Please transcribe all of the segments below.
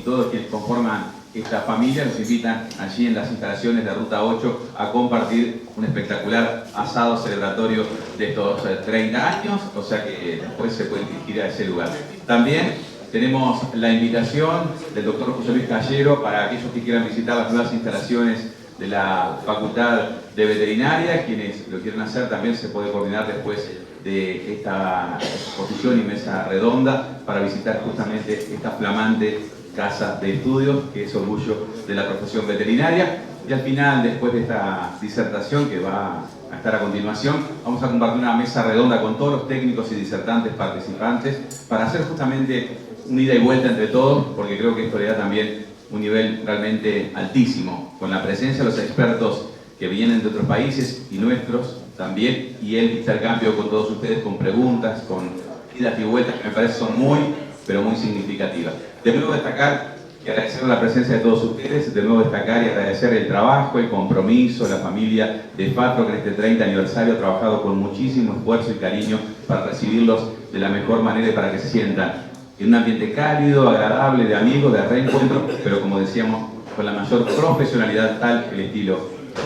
todos quienes conforman esta familia nos invitan allí en las instalaciones de Ruta 8 a compartir un espectacular asado celebratorio de estos 30 años, o sea que después se pueden dirigir a ese lugar. También tenemos la invitación del doctor José Luis Callero para aquellos que quieran visitar las nuevas instalaciones de la Facultad de Veterinaria. Quienes lo quieran hacer también se puede coordinar después de esta exposición y mesa redonda para visitar justamente esta flamante casa de estudios que es orgullo de la profesión veterinaria. Y al final, después de esta disertación que va a estar a continuación, vamos a compartir una mesa redonda con todos los técnicos y disertantes participantes para hacer justamente un ida y vuelta entre todos, porque creo que esto le da también un nivel realmente altísimo, con la presencia de los expertos que vienen de otros países y nuestros también, y el intercambio con todos ustedes, con preguntas, con idas y vueltas que me parece son muy, pero muy significativas. De nuevo destacar y agradecer la presencia de todos ustedes, de nuevo destacar y agradecer el trabajo, el compromiso, la familia de FATRO que en este 30 aniversario ha trabajado con muchísimo esfuerzo y cariño para recibirlos de la mejor manera y para que se sientan en un ambiente cálido, agradable, de amigos, de reencuentro, pero como decíamos, con la mayor profesionalidad tal el estilo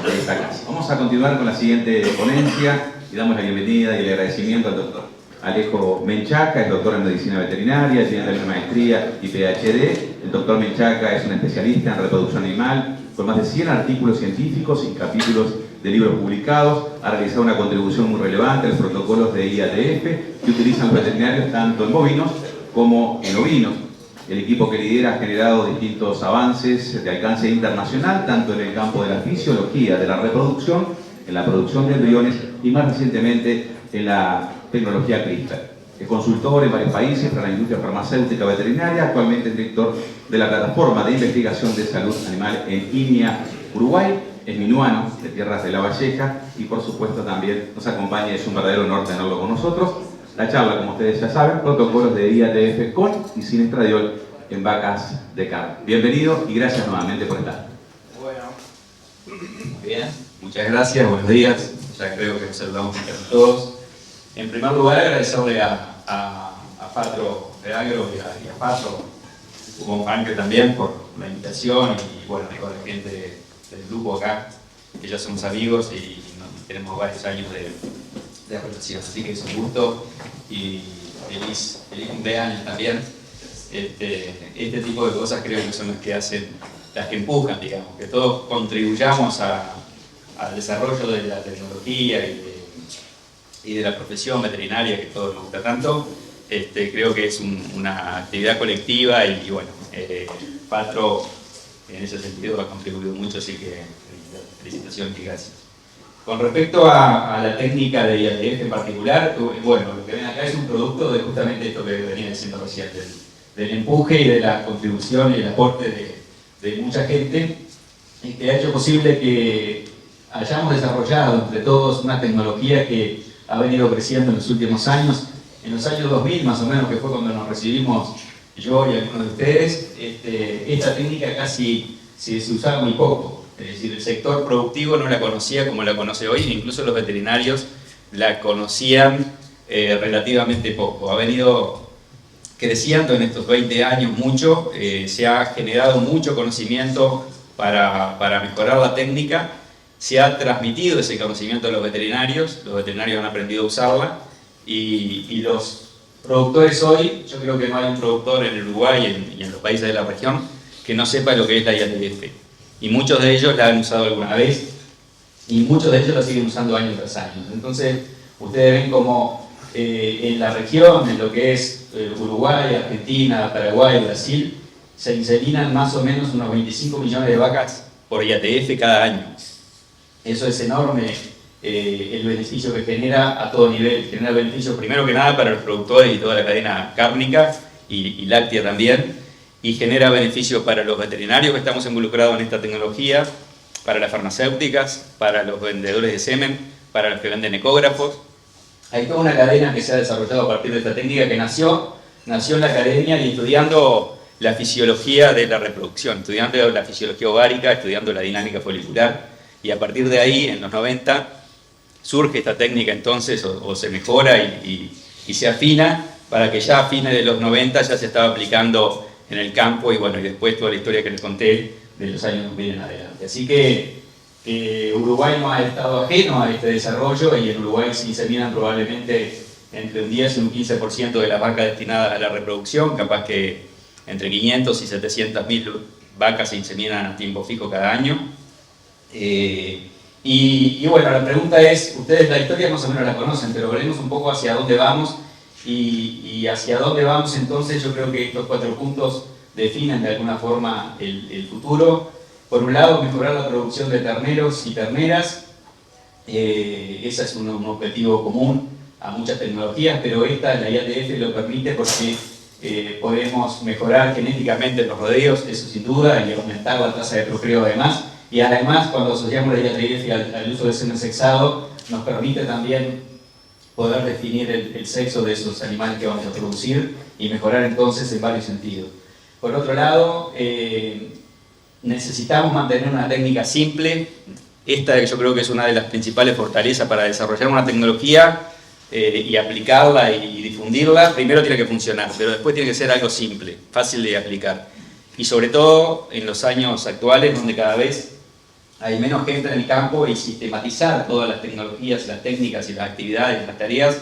de esta casa. Vamos a continuar con la siguiente ponencia y damos la bienvenida y el agradecimiento al doctor Alejo Menchaca, es doctor en Medicina Veterinaria, tiene también maestría y PhD. El doctor Menchaca es un especialista en reproducción animal, con más de 100 artículos científicos y capítulos de libros publicados. Ha realizado una contribución muy relevante a los protocolos de IATF que utilizan los veterinarios tanto en bovinos como en ovinos. El equipo que lidera ha generado distintos avances de alcance internacional, tanto en el campo de la fisiología de la reproducción, en la producción de embriones y más recientemente en la tecnología CRISPR. Es consultor en varios países para la industria farmacéutica veterinaria, actualmente es director de la plataforma de investigación de salud animal en INIA, Uruguay, es minuano de Tierras de la Valleja y por supuesto también nos acompaña, es un verdadero honor tenerlo con nosotros. La charla, como ustedes ya saben, protocolos de IATF con y sin estradiol en vacas de carne. Bienvenido y gracias nuevamente por estar. Bueno, bien, muchas gracias, buenos días. Ya creo que nos saludamos entre todos. En primer lugar, agradecerle a FATRO de Agro y a FATRO, como Ángel también, por la invitación y bueno, a toda la gente del grupo acá, que ya somos amigos y tenemos varios años de relación. Así que es un gusto y feliz cumpleaños también. Este tipo de cosas creo que son las que hacen, las que empujan, digamos, que todos contribuyamos al desarrollo de la tecnología y de la profesión veterinaria que todos nos gusta tanto. Creo que es una actividad colectiva y bueno, FATRO en ese sentido ha contribuido mucho, así que felicitaciones y gracias. Con respecto a la técnica de IATF en particular, bueno, lo que ven acá es un producto de justamente esto que venía diciendo recién, del empuje y de la contribución y el aporte de mucha gente, que ha hecho posible que hayamos desarrollado entre todos una tecnología que ha venido creciendo en los últimos años. En los años 2000 más o menos, que fue cuando nos recibimos yo y algunos de ustedes, esta técnica casi se usaba muy poco. Es decir, el sector productivo no la conocía como la conoce hoy, incluso los veterinarios la conocían relativamente poco. Ha venido creciendo en estos 20 años mucho, se ha generado mucho conocimiento para mejorar la técnica, se ha transmitido ese conocimiento a los veterinarios han aprendido a usarla y los productores hoy, yo creo que no hay un productor en Uruguay y en los países de la región que no sepa lo que es la IATF. Y muchos de ellos la han usado alguna vez y muchos de ellos la siguen usando año tras año. Entonces, ustedes ven como en la región, en lo que es Uruguay, Argentina, Paraguay, Brasil, se inseminan más o menos unos 25 millones de vacas por IATF cada año. Eso es enorme, el beneficio que genera a todo nivel. Genera beneficios primero que nada para los productores y toda la cadena cárnica y láctea también. Y genera beneficios para los veterinarios que estamos involucrados en esta tecnología, para las farmacéuticas, para los vendedores de semen, para los que venden ecógrafos. Hay toda una cadena que se ha desarrollado a partir de esta técnica que nació en la academia y estudiando la fisiología de la reproducción, estudiando la fisiología ovárica, estudiando la dinámica folicular. Y a partir de ahí, en los 90, surge esta técnica entonces, o se mejora y se afina, para que ya a fines de los 90 ya se estaba aplicando en el campo y bueno, y después toda la historia que les conté de los años 2000 en adelante. Así que Uruguay no ha estado ajeno a este desarrollo y en Uruguay se inseminan probablemente entre un 10 y un 15% de las vacas destinadas a la reproducción, capaz que entre 500 y 700.000 vacas se inseminan a tiempo fijo cada año. Y bueno, la pregunta es, ustedes la historia más o menos la conocen, pero veremos un poco hacia dónde vamos y hacia dónde vamos entonces. Yo creo que estos 4 puntos definen de alguna forma el futuro. Por un lado, mejorar la producción de terneros y terneras. Ese es un objetivo común a muchas tecnologías, pero la IATF lo permite porque podemos mejorar genéticamente los rodeos, eso sin duda, y aumentar la tasa de procreo además. Y además, cuando asociamos la IATF al uso de semen sexado, nos permite también poder definir el sexo de esos animales que vamos a producir y mejorar entonces en varios sentidos. Por otro lado, necesitamos mantener una técnica simple. Esta yo creo que es una de las principales fortalezas para desarrollar una tecnología y aplicarla y difundirla. Primero tiene que funcionar, pero después tiene que ser algo simple, fácil de aplicar. Y sobre todo en los años actuales, donde cada vez hay menos gente en el campo, y sistematizar todas las tecnologías, las técnicas y las actividades, las tareas,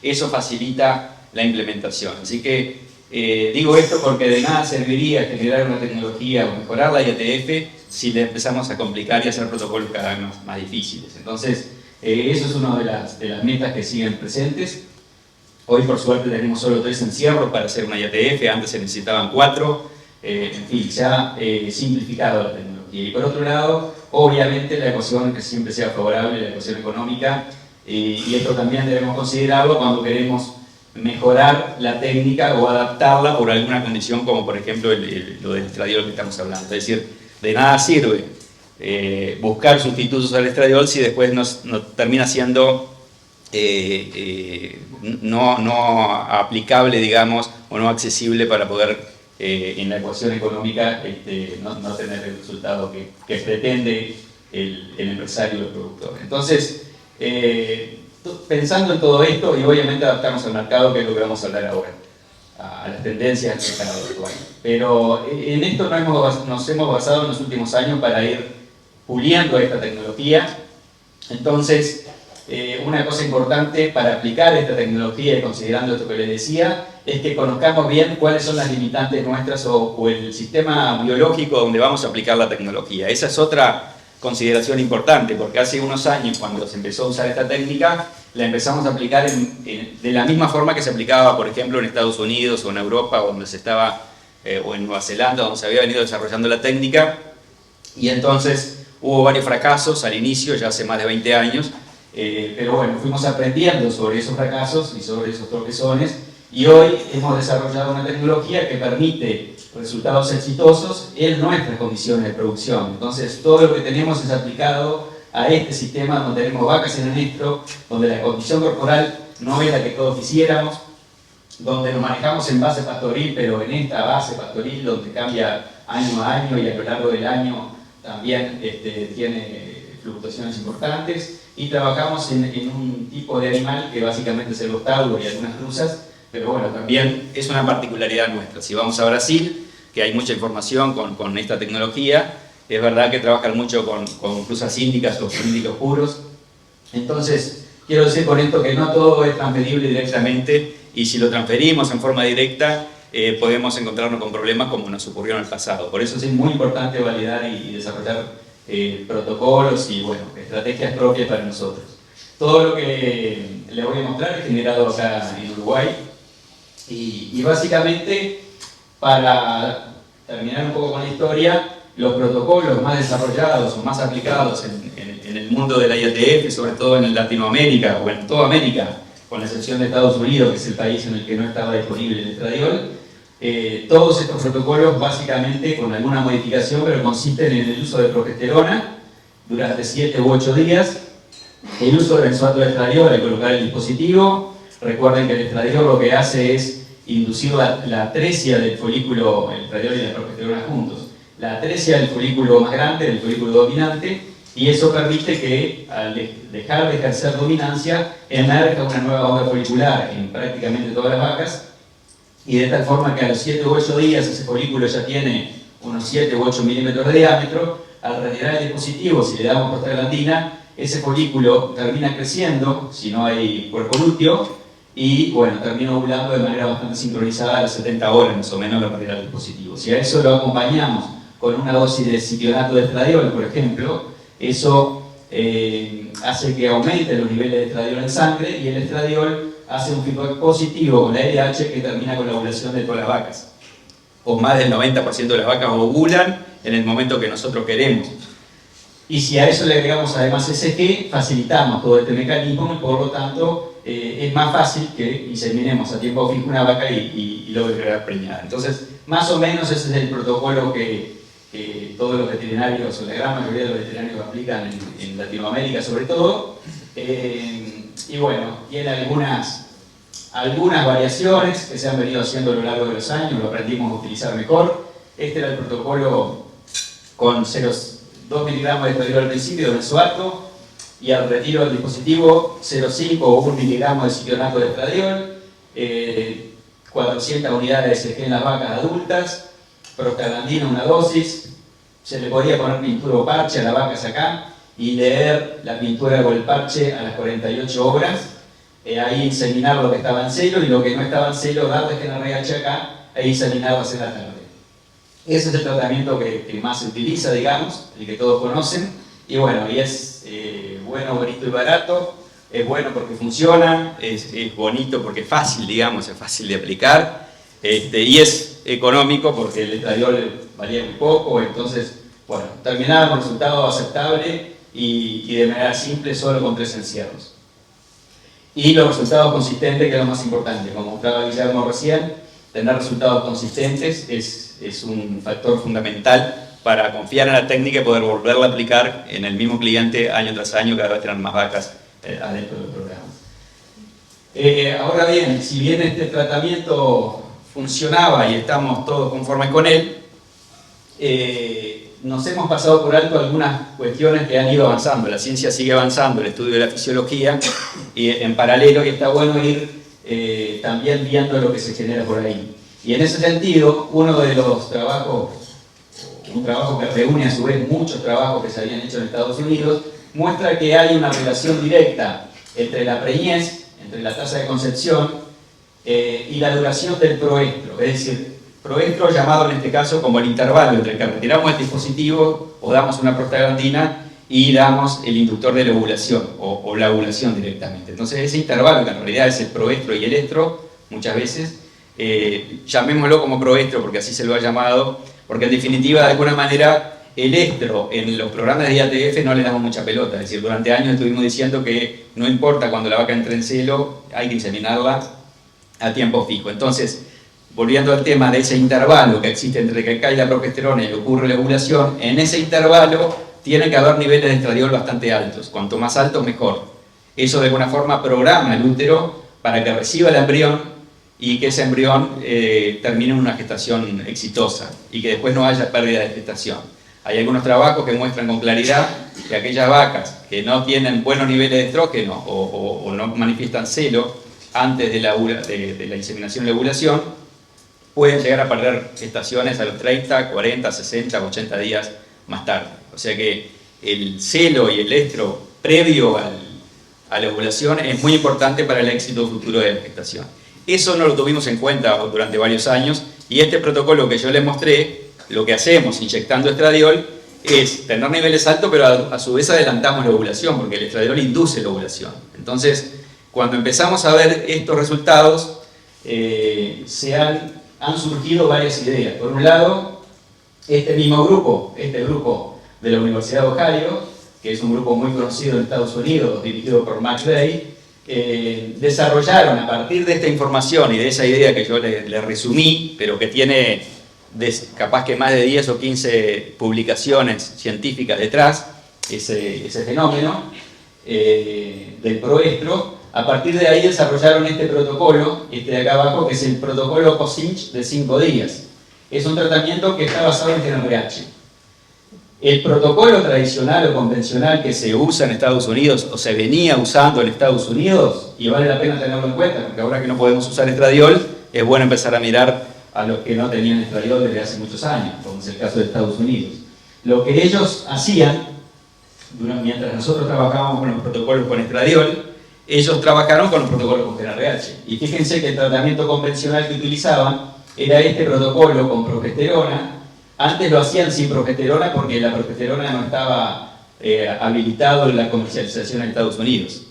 eso facilita la implementación. Así que digo esto porque de nada serviría generar una tecnología o mejorar la IATF si le empezamos a complicar y hacer protocolos cada vez más difíciles. Entonces, eso es una de las metas que siguen presentes. Hoy, por suerte, tenemos solo 3 encierros para hacer una IATF, antes se necesitaban 4. En fin, se ha simplificado la tecnología. Y por otro lado, obviamente, la ecuación que siempre sea favorable, la ecuación económica, y esto también debemos considerarlo cuando queremos mejorar la técnica o adaptarla por alguna condición, como por ejemplo lo del estradiol que estamos hablando. Es decir, de nada sirve buscar sustitutos al estradiol si después no termina siendo no aplicable, digamos, o no accesible para poder en la ecuación económica no tener el resultado que pretende el empresario o el productor. Entonces, pensando en todo esto y obviamente adaptarnos al mercado, que es lo que vamos a hablar ahora, a las tendencias del mercado actual. Pero en esto nos hemos basado en los últimos años para ir puliendo esta tecnología. Entonces, una cosa importante para aplicar esta tecnología y considerando esto que les decía, es que conozcamos bien cuáles son las limitantes nuestras o el sistema biológico donde vamos a aplicar la tecnología. Esa es otra consideración importante, porque hace unos años, cuando se empezó a usar esta técnica, la empezamos a aplicar de la misma forma que se aplicaba, por ejemplo, en Estados Unidos o en Europa, donde se estaba, o en Nueva Zelanda, donde se había venido desarrollando la técnica, y entonces hubo varios fracasos al inicio, ya hace más de 20 años, pero bueno, fuimos aprendiendo sobre esos fracasos y sobre esos tropezones, y hoy hemos desarrollado una tecnología que permite resultados exitosos en nuestras condiciones de producción. Entonces, todo lo que tenemos es aplicado a este sistema donde tenemos vacas en el estro, donde la condición corporal no es la que todos quisiéramos, donde nos manejamos en base pastoril, pero en esta base pastoril donde cambia año a año y a lo largo del año también tiene fluctuaciones importantes, y trabajamos en un tipo de animal que básicamente es el ostauro y algunas cruzas, pero bueno, también es una particularidad nuestra. Si vamos a Brasil, que hay mucha información con esta tecnología, es verdad que trabajan mucho con cruzas índicas o índicos puros. Entonces, quiero decir con esto que no todo es transferible directamente, y si lo transferimos en forma directa, podemos encontrarnos con problemas como nos ocurrió en el pasado. Por eso es muy importante validar y desarrollar protocolos y bueno, estrategias propias para nosotros. Todo lo que les voy a mostrar es generado acá en Uruguay, y básicamente, para terminar un poco con la historia, los protocolos más desarrollados o más aplicados en el mundo de la IATF, sobre todo en Latinoamérica o en toda América, con la excepción de Estados Unidos, que es el país en el que no estaba disponible el estradiol, todos estos protocolos básicamente con alguna modificación, pero consisten en el uso de progesterona durante 7 u 8 días, el uso de benzoato de estradiol al colocar el dispositivo. Recuerden que el estradiol lo que hace es inducir la atresia del folículo, el estradiol y la progesterona juntos, la atresia del folículo más grande, del folículo dominante, y eso permite que al dejar de ejercer dominancia emerja una nueva onda folicular en prácticamente todas las vacas, y de tal forma que a los 7 u 8 días ese folículo ya tiene unos 7 u 8 milímetros de diámetro. Al retirar el dispositivo, si le damos prostaglandina, ese folículo termina creciendo, si no hay cuerpo lúteo, y bueno, termina ovulando de manera bastante sincronizada a las 70 horas más o menos de retirar el dispositivo. Si a eso lo acompañamos con una dosis de citionato de estradiol, por ejemplo, eso hace que aumente los niveles de estradiol en sangre, y el estradiol hace un feedback positivo con la LH que termina con la ovulación de todas las vacas. O más del 90% de las vacas ovulan en el momento que nosotros queremos. Y si a eso le agregamos además SG, facilitamos todo este mecanismo y por lo tanto es más fácil que inseminemos a tiempo fijo una vaca y logre quedar preñada. Entonces, más o menos ese es el protocolo que todos los veterinarios, o la gran mayoría de los veterinarios aplican en Latinoamérica sobre todo. Y bueno, tiene algunas variaciones que se han venido haciendo a lo largo de los años, lo aprendimos a utilizar mejor. Este era el protocolo con 2 miligramos de estradiol al principio de benzoato, y al retiro del dispositivo 0,5 o 1 miligramo de citionato de estradiol, 400 unidades de SG en las vacas adultas, prostaglandina una dosis, se le podía poner pintura o parche a las vacas acá y leer la pintura con el parche a las 48 horas, ahí inseminar lo que estaba en celo, y lo que no estaba en celo darles en RH acá e inseminarlas en la tarde. Ese es el tratamiento que más se utiliza, digamos, el que todos conocen, y bueno, y es bueno, bonito y barato. Es bueno porque funciona, es bonito porque es fácil, digamos, es fácil de aplicar, y es económico porque el estradiol valía muy poco. Entonces, bueno, terminaba con resultado aceptable y de manera simple, solo con 3 encierros. Y los resultados consistentes, que es lo más importante, como mostraba Guillermo recién, tener resultados consistentes es un factor fundamental para confiar en la técnica y poder volverla a aplicar en el mismo cliente año tras año, cada vez tener más vacas adentro del programa. Ahora bien, si bien este tratamiento funcionaba y estamos todos conformes con él, nos hemos pasado por alto algunas cuestiones que han ido avanzando. La ciencia sigue avanzando, el estudio de la fisiología, y en paralelo, y está bueno ir también viendo lo que se genera por ahí. Y en ese sentido, uno de los trabajos, un trabajo que reúne a su vez muchos trabajos que se habían hecho en Estados Unidos, muestra que hay una relación directa entre la preñez, entre la tasa de concepción y la duración del proestro. Es decir, proestro llamado en este caso como el intervalo entre que retiramos el dispositivo o damos una prostaglandina y damos el inductor de la ovulación o la ovulación directamente. Entonces ese intervalo, que en realidad es el proestro y el estro, muchas veces, llamémoslo como proestro porque así se lo ha llamado, porque en definitiva de alguna manera el estro en los programas de IATF no le damos mucha pelota. Es decir, durante años estuvimos diciendo que no importa cuando la vaca entre en celo, hay que inseminarla a tiempo fijo. Entonces, volviendo al tema de ese intervalo que existe entre que cae la progesterona y ocurre la ovulación, en ese intervalo tiene que haber niveles de estradiol bastante altos. Cuanto más altos, mejor. Eso de alguna forma programa el útero para que reciba el embrión y que ese embrión termine en una gestación exitosa y que después no haya pérdida de gestación. Hay algunos trabajos que muestran con claridad que aquellas vacas que no tienen buenos niveles de estrógeno o no manifiestan celo antes de la inseminación y la ovulación, pueden llegar a perder gestaciones a los 30, 40, 60, 80 días más tarde. O sea que el celo y el estro previo a la ovulación es muy importante para el éxito futuro de la gestación. Eso no lo tuvimos en cuenta durante varios años, y este protocolo que yo les mostré, lo que hacemos inyectando estradiol es tener niveles altos, pero a su vez adelantamos la ovulación, porque el estradiol induce la ovulación. Entonces, cuando empezamos a ver estos resultados, han surgido varias ideas. Por un lado, este grupo de la Universidad de Ohio, que es un grupo muy conocido en Estados Unidos, dirigido por Max Day, desarrollaron a partir de esta información y de esa idea que yo le resumí, pero que tiene capaz que más de 10 o 15 publicaciones científicas detrás, ese fenómeno del proestro. A partir de ahí desarrollaron este protocolo, este de acá abajo, que es el protocolo COSINCH de 5 días. Es un tratamiento que está basado en GnRH. El protocolo tradicional o convencional que se usa en Estados Unidos, o se venía usando en Estados Unidos, y vale la pena tenerlo en cuenta, porque ahora que no podemos usar estradiol, es bueno empezar a mirar a los que no tenían estradiol desde hace muchos años, como es el caso de Estados Unidos. Lo que ellos hacían, mientras nosotros trabajábamos con los protocolos con estradiol, ellos trabajaron con los protocolos con GnRH. Y fíjense que el tratamiento convencional que utilizaban era este protocolo con progesterona. Antes lo hacían sin progesterona porque la progesterona no estaba habilitado en la comercialización en Estados Unidos.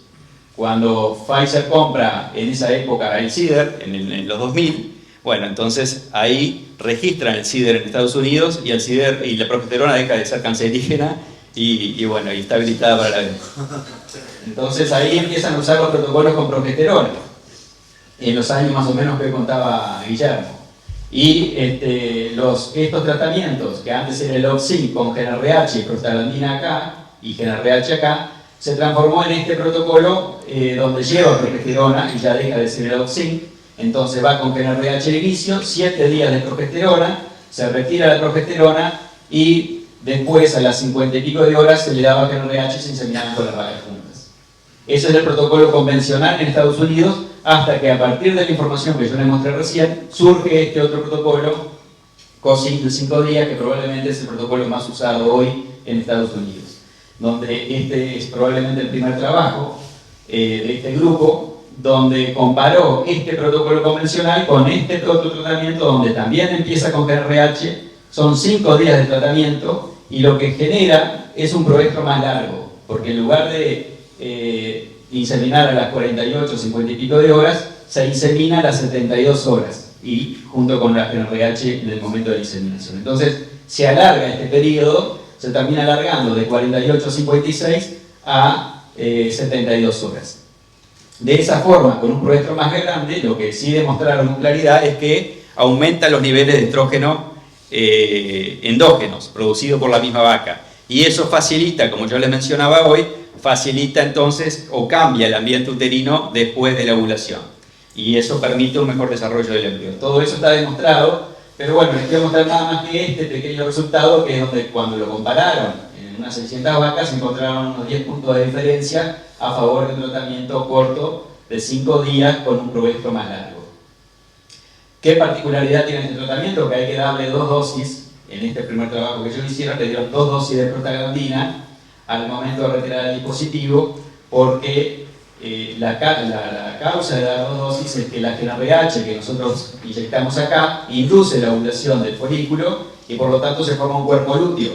Cuando Pfizer compra en esa época el CIDR, en los 2000, bueno, entonces ahí registran el CIDR en Estados Unidos y el CIDR y la progesterona deja de ser cancerígena y bueno, y está habilitada para la venta. Entonces ahí empiezan a usar los protocolos con progesterona, en los años más o menos que contaba Guillermo. Y estos tratamientos, que antes era el Oxin con GnRH y prostaglandina acá, y GnRH acá, se transformó en este protocolo donde lleva progesterona y ya deja de ser el Oxin. Entonces va con GnRH de inicio, 7 días de progesterona, se retira la progesterona y después a las 50 y pico de horas se le daba GnRH y se inseminaban con las vacas juntas. Ese es el protocolo convencional en Estados Unidos, hasta que a partir de la información que yo les mostré recién, surge este otro protocolo, COSINC de 5 días, que probablemente es el protocolo más usado hoy en Estados Unidos, donde este es probablemente el primer trabajo de este grupo, donde comparó este protocolo convencional con este otro tratamiento, donde también empieza con GnRH, son 5 días de tratamiento, y lo que genera es un proestro más largo, porque en lugar de inseminar a las 48, 50 y pico de horas, se insemina a las 72 horas, y junto con la GnRH en el momento de la inseminación. Entonces, se alarga este periodo, se termina alargando de 48 a 56 a 72 horas. De esa forma, con un proestro más grande, lo que sí demostraron con claridad es que aumenta los niveles de estrógeno endógenos, producidos por la misma vaca. Y eso facilita, como yo les mencionaba hoy, facilita entonces o cambia el ambiente uterino después de la ovulación. Y eso permite un mejor desarrollo del embrión. Todo eso está demostrado, pero bueno, les quiero mostrar nada más que este pequeño resultado, que es donde cuando lo compararon en unas 600 vacas encontraron unos 10 puntos de diferencia a favor de un tratamiento corto de 5 días con un proestro más largo. ¿Qué particularidad tiene este tratamiento? Que hay que darle 2 dosis. En este primer trabajo que ellos hicieron, le dieron 2 dosis de prostaglandina al momento de retirar el dispositivo, porque la causa de dar 2 dosis es que la GnRH que nosotros inyectamos acá induce la ovulación del folículo y por lo tanto se forma un cuerpo lúteo.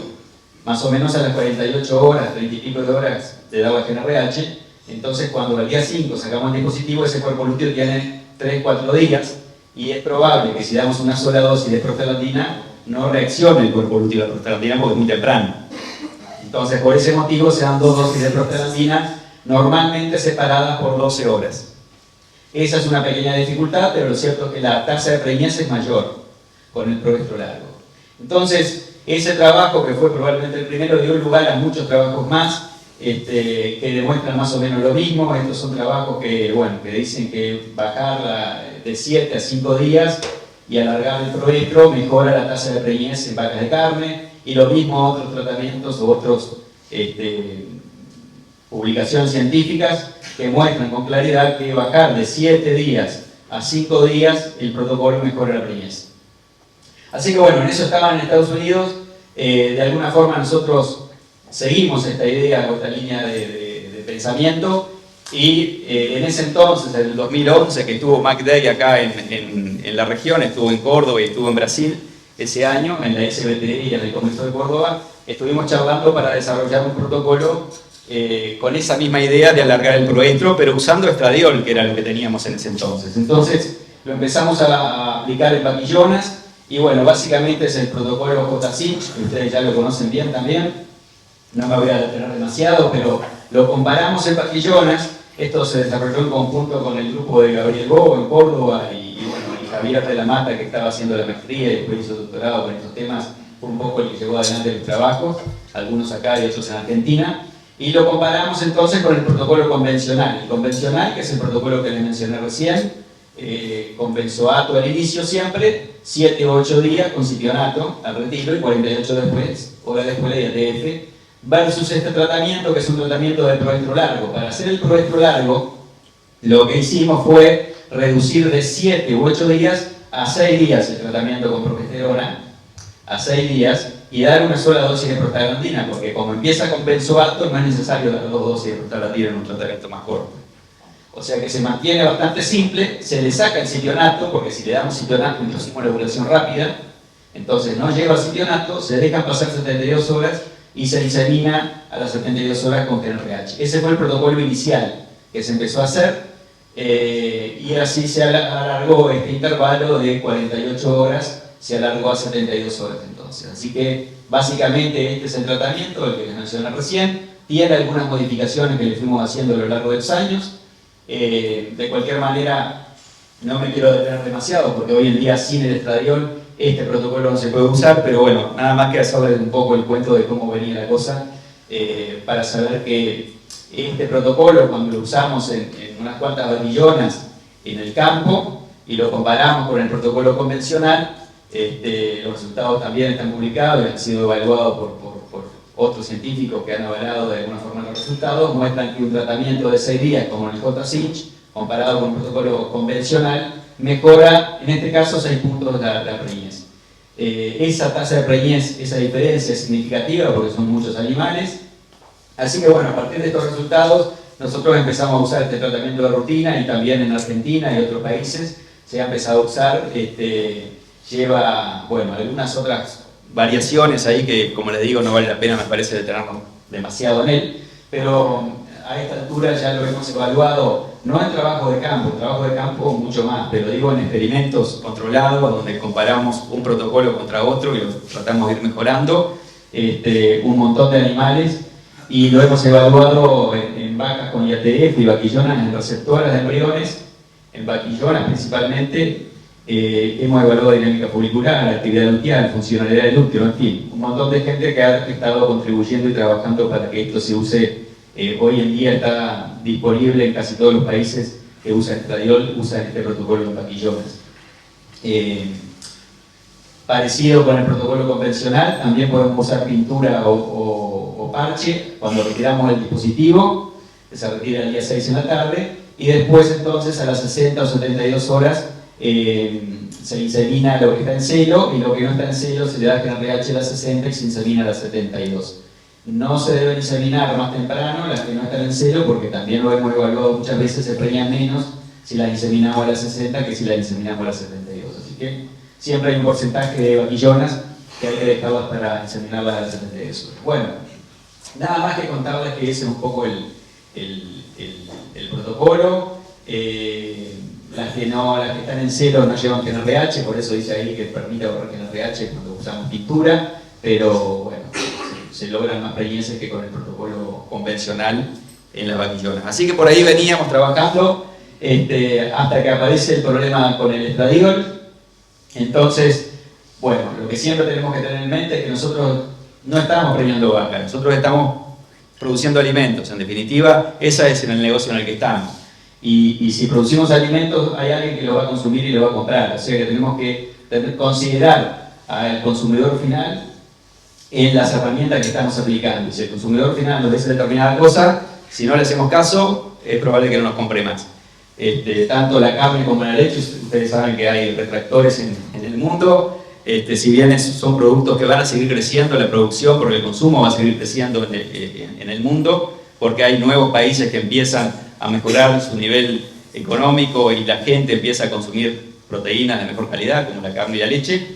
Más o menos a las 48 horas, 30 y pico de horas de daba GnRH. Entonces cuando al día 5 sacamos el dispositivo, ese cuerpo lúteo tiene 3-4 días y es probable que si damos una sola dosis de prostaglandina no reaccione el cuerpo lúteo a la prostaglandina porque es muy temprano. Entonces por ese motivo se dan 2 dosis de prostaglandina, normalmente separadas por 12 horas. Esa es una pequeña dificultad, pero lo cierto es que la tasa de preñez es mayor con el proestro largo. Entonces, ese trabajo, que fue probablemente el primero, dio lugar a muchos trabajos más que demuestran más o menos lo mismo. Estos son trabajos que, bueno, que dicen que bajar de 7 a 5 días y alargar el proestro mejora la tasa de preñez en vacas de carne, y lo mismo otros tratamientos o otras publicaciones científicas que muestran con claridad que bajar de 7 días a 5 días el protocolo mejora la preñez. Así que bueno, en eso estaban en Estados Unidos. De alguna forma nosotros seguimos esta idea o esta línea de pensamiento, y en ese entonces, en el 2011, que estuvo McDay acá en la región, estuvo en Córdoba y estuvo en Brasil ese año, en la SBTI y en el Congreso de Córdoba, estuvimos charlando para desarrollar un protocolo con esa misma idea de alargar el proestro, pero usando estradiol, que era lo que teníamos en ese entonces. Entonces lo empezamos a aplicar en vaquillonas, y bueno, básicamente es el protocolo JCINCH, que ustedes ya lo conocen bien también, no me voy a detener demasiado, pero lo comparamos en vaquillonas. Esto se desarrolló en conjunto con el grupo de Gabriel Bobo en Córdoba, y Javier de la Mata, que estaba haciendo la maestría y después hizo doctorado con estos temas, fue un poco el que llevó adelante los trabajos, algunos acá y otros en Argentina. Y lo comparamos entonces con el protocolo convencional. El convencional, que es el protocolo que les mencioné recién, con benzoato al inicio siempre, 7 o 8 días con cipionato al retiro y 48 horas después de IATF, versus este tratamiento, que es un tratamiento de proestro largo. Para hacer el proestro largo, lo que hicimos fue reducir de 7 u 8 días a 6 días el tratamiento con progesterona, a 6 días, y dar una sola dosis de prostaglandina, porque como empieza con benzoato no es necesario dar 2 dosis de prostaglandina en un tratamiento más corto. O sea que se mantiene bastante simple, se le saca el citionato, porque si le damos citionato introducimos la ovulación rápida, entonces no lleva citionato, se dejan pasar 72 horas y se insemina a las 72 horas con GnRH. Ese fue el protocolo inicial que se empezó a hacer, y así se alargó este intervalo de 48 horas, se alargó a 72 horas entonces. Así que básicamente este es el tratamiento, el que les mencioné recién, tiene algunas modificaciones que le fuimos haciendo a lo largo de los años. De cualquier manera, no me quiero detener demasiado porque hoy en día sin el estradiol este protocolo no se puede usar, pero bueno, nada más que hacerles un poco el cuento de cómo venía la cosa, para saber que este protocolo, cuando lo usamos en unas cuantas varillonas en el campo y lo comparamos con el protocolo convencional, los resultados también están publicados y han sido evaluados por otros científicos que han avalado de alguna forma los resultados, muestran que un tratamiento de 6 días como el J-Cinch, comparado con un protocolo convencional, mejora, en este caso, 6 puntos la preñez. Esa tasa de preñez, esa diferencia es significativa porque son muchos animales. Así que bueno, a partir de estos resultados, nosotros empezamos a usar este tratamiento de rutina, y también en Argentina y otros países se ha empezado a usar. Lleva, bueno, algunas otras variaciones ahí que, como les digo, no vale la pena, me parece, detenernos demasiado en él, pero a esta altura ya lo hemos evaluado, no en trabajo de campo mucho más, pero digo en experimentos controlados, donde comparamos un protocolo contra otro y lo tratamos de ir mejorando, un montón de animales, y lo hemos evaluado en vacas con IATF y vaquillonas en receptoras de embriones, en vaquillonas principalmente. Hemos evaluado dinámica folicular, actividad luteal, funcionalidad del útero, en fin, un montón de gente que ha estado contribuyendo y trabajando para que esto se use. Hoy en día está disponible en casi todos los países que usan estradiol, usan este protocolo en vaquillonas. Parecido con el protocolo convencional, también podemos usar pintura o parche cuando retiramos el dispositivo, que se retira el día 6 en la tarde, y después entonces a las 60 o 72 horas se insemina lo que está en celo, y lo que no está en celo se le da GnRH a las 60 y se insemina a las 72. No se deben inseminar más temprano las que no están en celo, porque también lo hemos evaluado muchas veces, se preñan menos si las inseminamos a las 60 que si las inseminamos a las 72. Así que siempre hay un porcentaje de vaquillonas que hay que dejarlas para inseminarlas a las 72. Bueno, nada más que contarles que ese es un poco el protocolo. Las que están en celo no llevan GnRH, por eso dice ahí que permite ahorrar GnRH cuando usamos pintura, pero bueno, se logran más preñeces que con el protocolo convencional en las vaquillonas. Así que por ahí veníamos trabajando hasta que aparece el problema con el estradiol. Entonces, bueno, lo que siempre tenemos que tener en mente es que nosotros no estamos preñando vacas, nosotros estamos produciendo alimentos. En definitiva, ese es el negocio en el que estamos. Y si producimos alimentos, hay alguien que los va a consumir y los va a comprar. O sea que tenemos que considerar al consumidor final en las herramientas que estamos aplicando. Y si el consumidor final nos dice determinada cosa, si no le hacemos caso, es probable que no nos compre más. Tanto la carne como la leche, ustedes saben que hay retractores en el mundo. Si bien son productos que van a seguir creciendo la producción, porque el consumo va a seguir creciendo en el mundo, porque hay nuevos países que empiezan a mejorar su nivel económico y la gente empieza a consumir proteínas de mejor calidad, como la carne y la leche,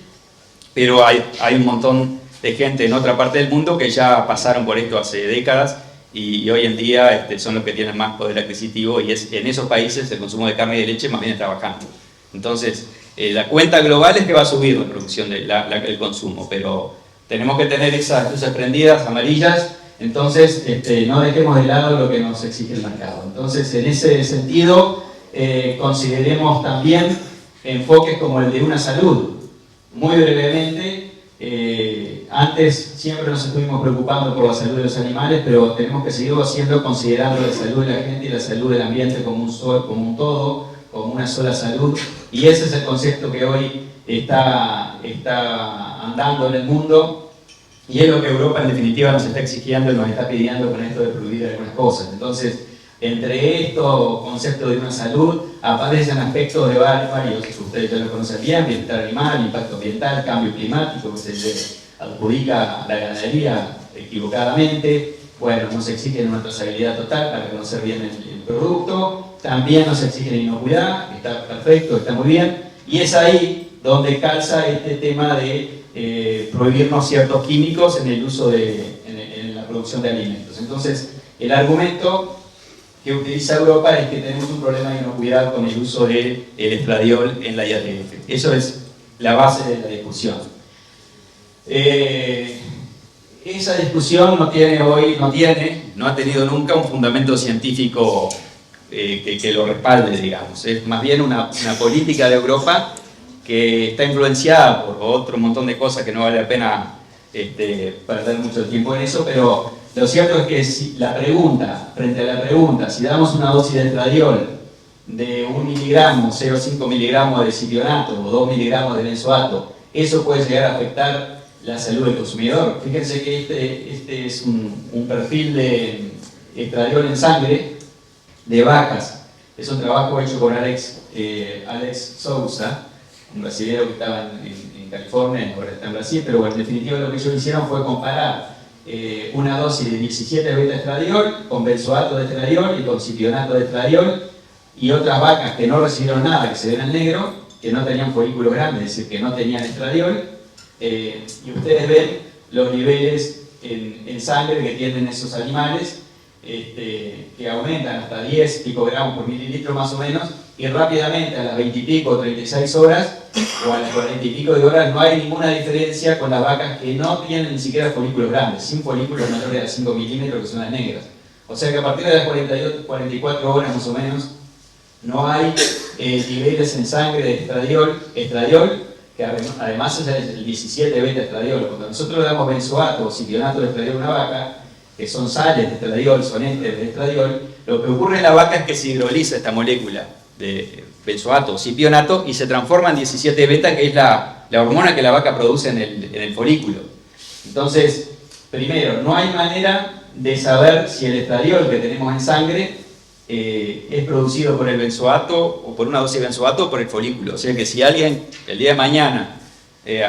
pero hay un montón de gente en otra parte del mundo que ya pasaron por esto hace décadas y hoy en día son los que tienen más poder adquisitivo, y en esos países el consumo de carne y de leche más bien está bajando. Entonces, la cuenta global es que va a subir la producción, el consumo, pero tenemos que tener esas luces prendidas, amarillas. Entonces, no dejemos de lado lo que nos exige el mercado. Entonces, en ese sentido, consideremos también enfoques como el de una salud. Muy brevemente, antes siempre nos estuvimos preocupando por la salud de los animales, pero tenemos que seguirlo haciendo considerando la salud de la gente y la salud del ambiente como un todo, como una sola salud. Y ese es el concepto que hoy está andando en el mundo. Y es lo que Europa en definitiva nos está exigiendo y nos está pidiendo con esto de prohibir algunas cosas. Entonces, Entre estos conceptos de una salud aparecen aspectos de varios, ustedes ya lo conocen bien: bienestar animal, impacto ambiental, cambio climático, que se le adjudica a la ganadería equivocadamente. Bueno, nos exigen una trazabilidad total para conocer bien el producto. También nos exigen inocuidad, que está perfecto, está muy bien. Y es ahí donde calza este tema de prohibirnos ciertos químicos en el uso en la producción de alimentos. Entonces, el argumento que utiliza Europa es que tenemos un problema de inocuidad con el uso del estradiol en la IATF. Eso es la base de la discusión. Esa discusión no ha tenido nunca un fundamento científico que lo respalde, digamos. Es más bien una política de Europa que está influenciada por otro montón de cosas que no vale la pena perder mucho tiempo en eso, pero lo cierto es que frente a la pregunta, si damos una dosis de estradiol de 1 miligramo, 0,5 miligramos de cipionato o 2 miligramos de benzoato, eso puede llegar a afectar la salud del consumidor. Fíjense que este es un perfil de estradiol en sangre de vacas. Es un trabajo hecho por Alex Sousa, un brasileño que estaba en California, ahora está en Brasil, pero bueno, en definitiva lo que ellos hicieron fue comparar una dosis de 17 beta-estradiol con benzoato de estradiol y con cipionato de estradiol, y otras vacas que no recibieron nada, que se ven en negro, que no tenían folículos grandes, es decir, que no tenían estradiol, y ustedes ven los niveles en sangre que tienen esos animales, que aumentan hasta 10 picogramos por mililitro más o menos, y rápidamente a las 20 y pico, 36 horas, o a las 40 y pico de horas, no hay ninguna diferencia con las vacas que no tienen ni siquiera folículos grandes, sin folículos mayores a 5 milímetros, que son las negras. O sea que a partir de las 44 horas más o menos, no hay niveles en sangre de estradiol, que además es el 17 beta-estradiol. Cuando nosotros le damos benzoato o cipionato de estradiol a una vaca, que son sales de estradiol, son ésteres de estradiol, lo que ocurre en la vaca es que se hidroliza esta molécula de benzoato o cipionato y se transforma en 17 beta, que es la hormona que la vaca produce en el folículo. Entonces, primero, no hay manera de saber si el estradiol que tenemos en sangre es producido por el benzoato o por una dosis de benzoato o por el folículo. O sea que si alguien el día de mañana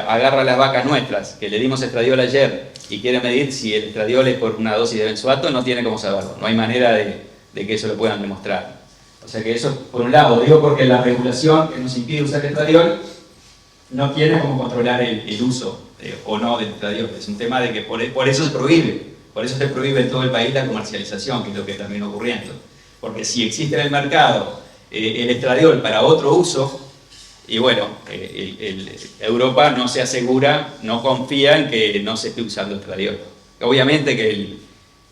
agarra a las vacas nuestras que le dimos estradiol ayer y quiere medir si el estradiol es por una dosis de benzoato, no tiene cómo saberlo. No hay manera de que eso lo puedan demostrar. O sea que eso, por un lado, digo porque la regulación que nos impide usar estradiol no tiene cómo controlar el uso o no del estradiol. Es un tema de que por eso se prohíbe. Por eso se prohíbe en todo el país la comercialización, que es lo que terminó ocurriendo. Porque si existe en el mercado el estradiol para otro uso, y bueno, Europa no se asegura, no confía en que no se esté usando estradiol. Obviamente que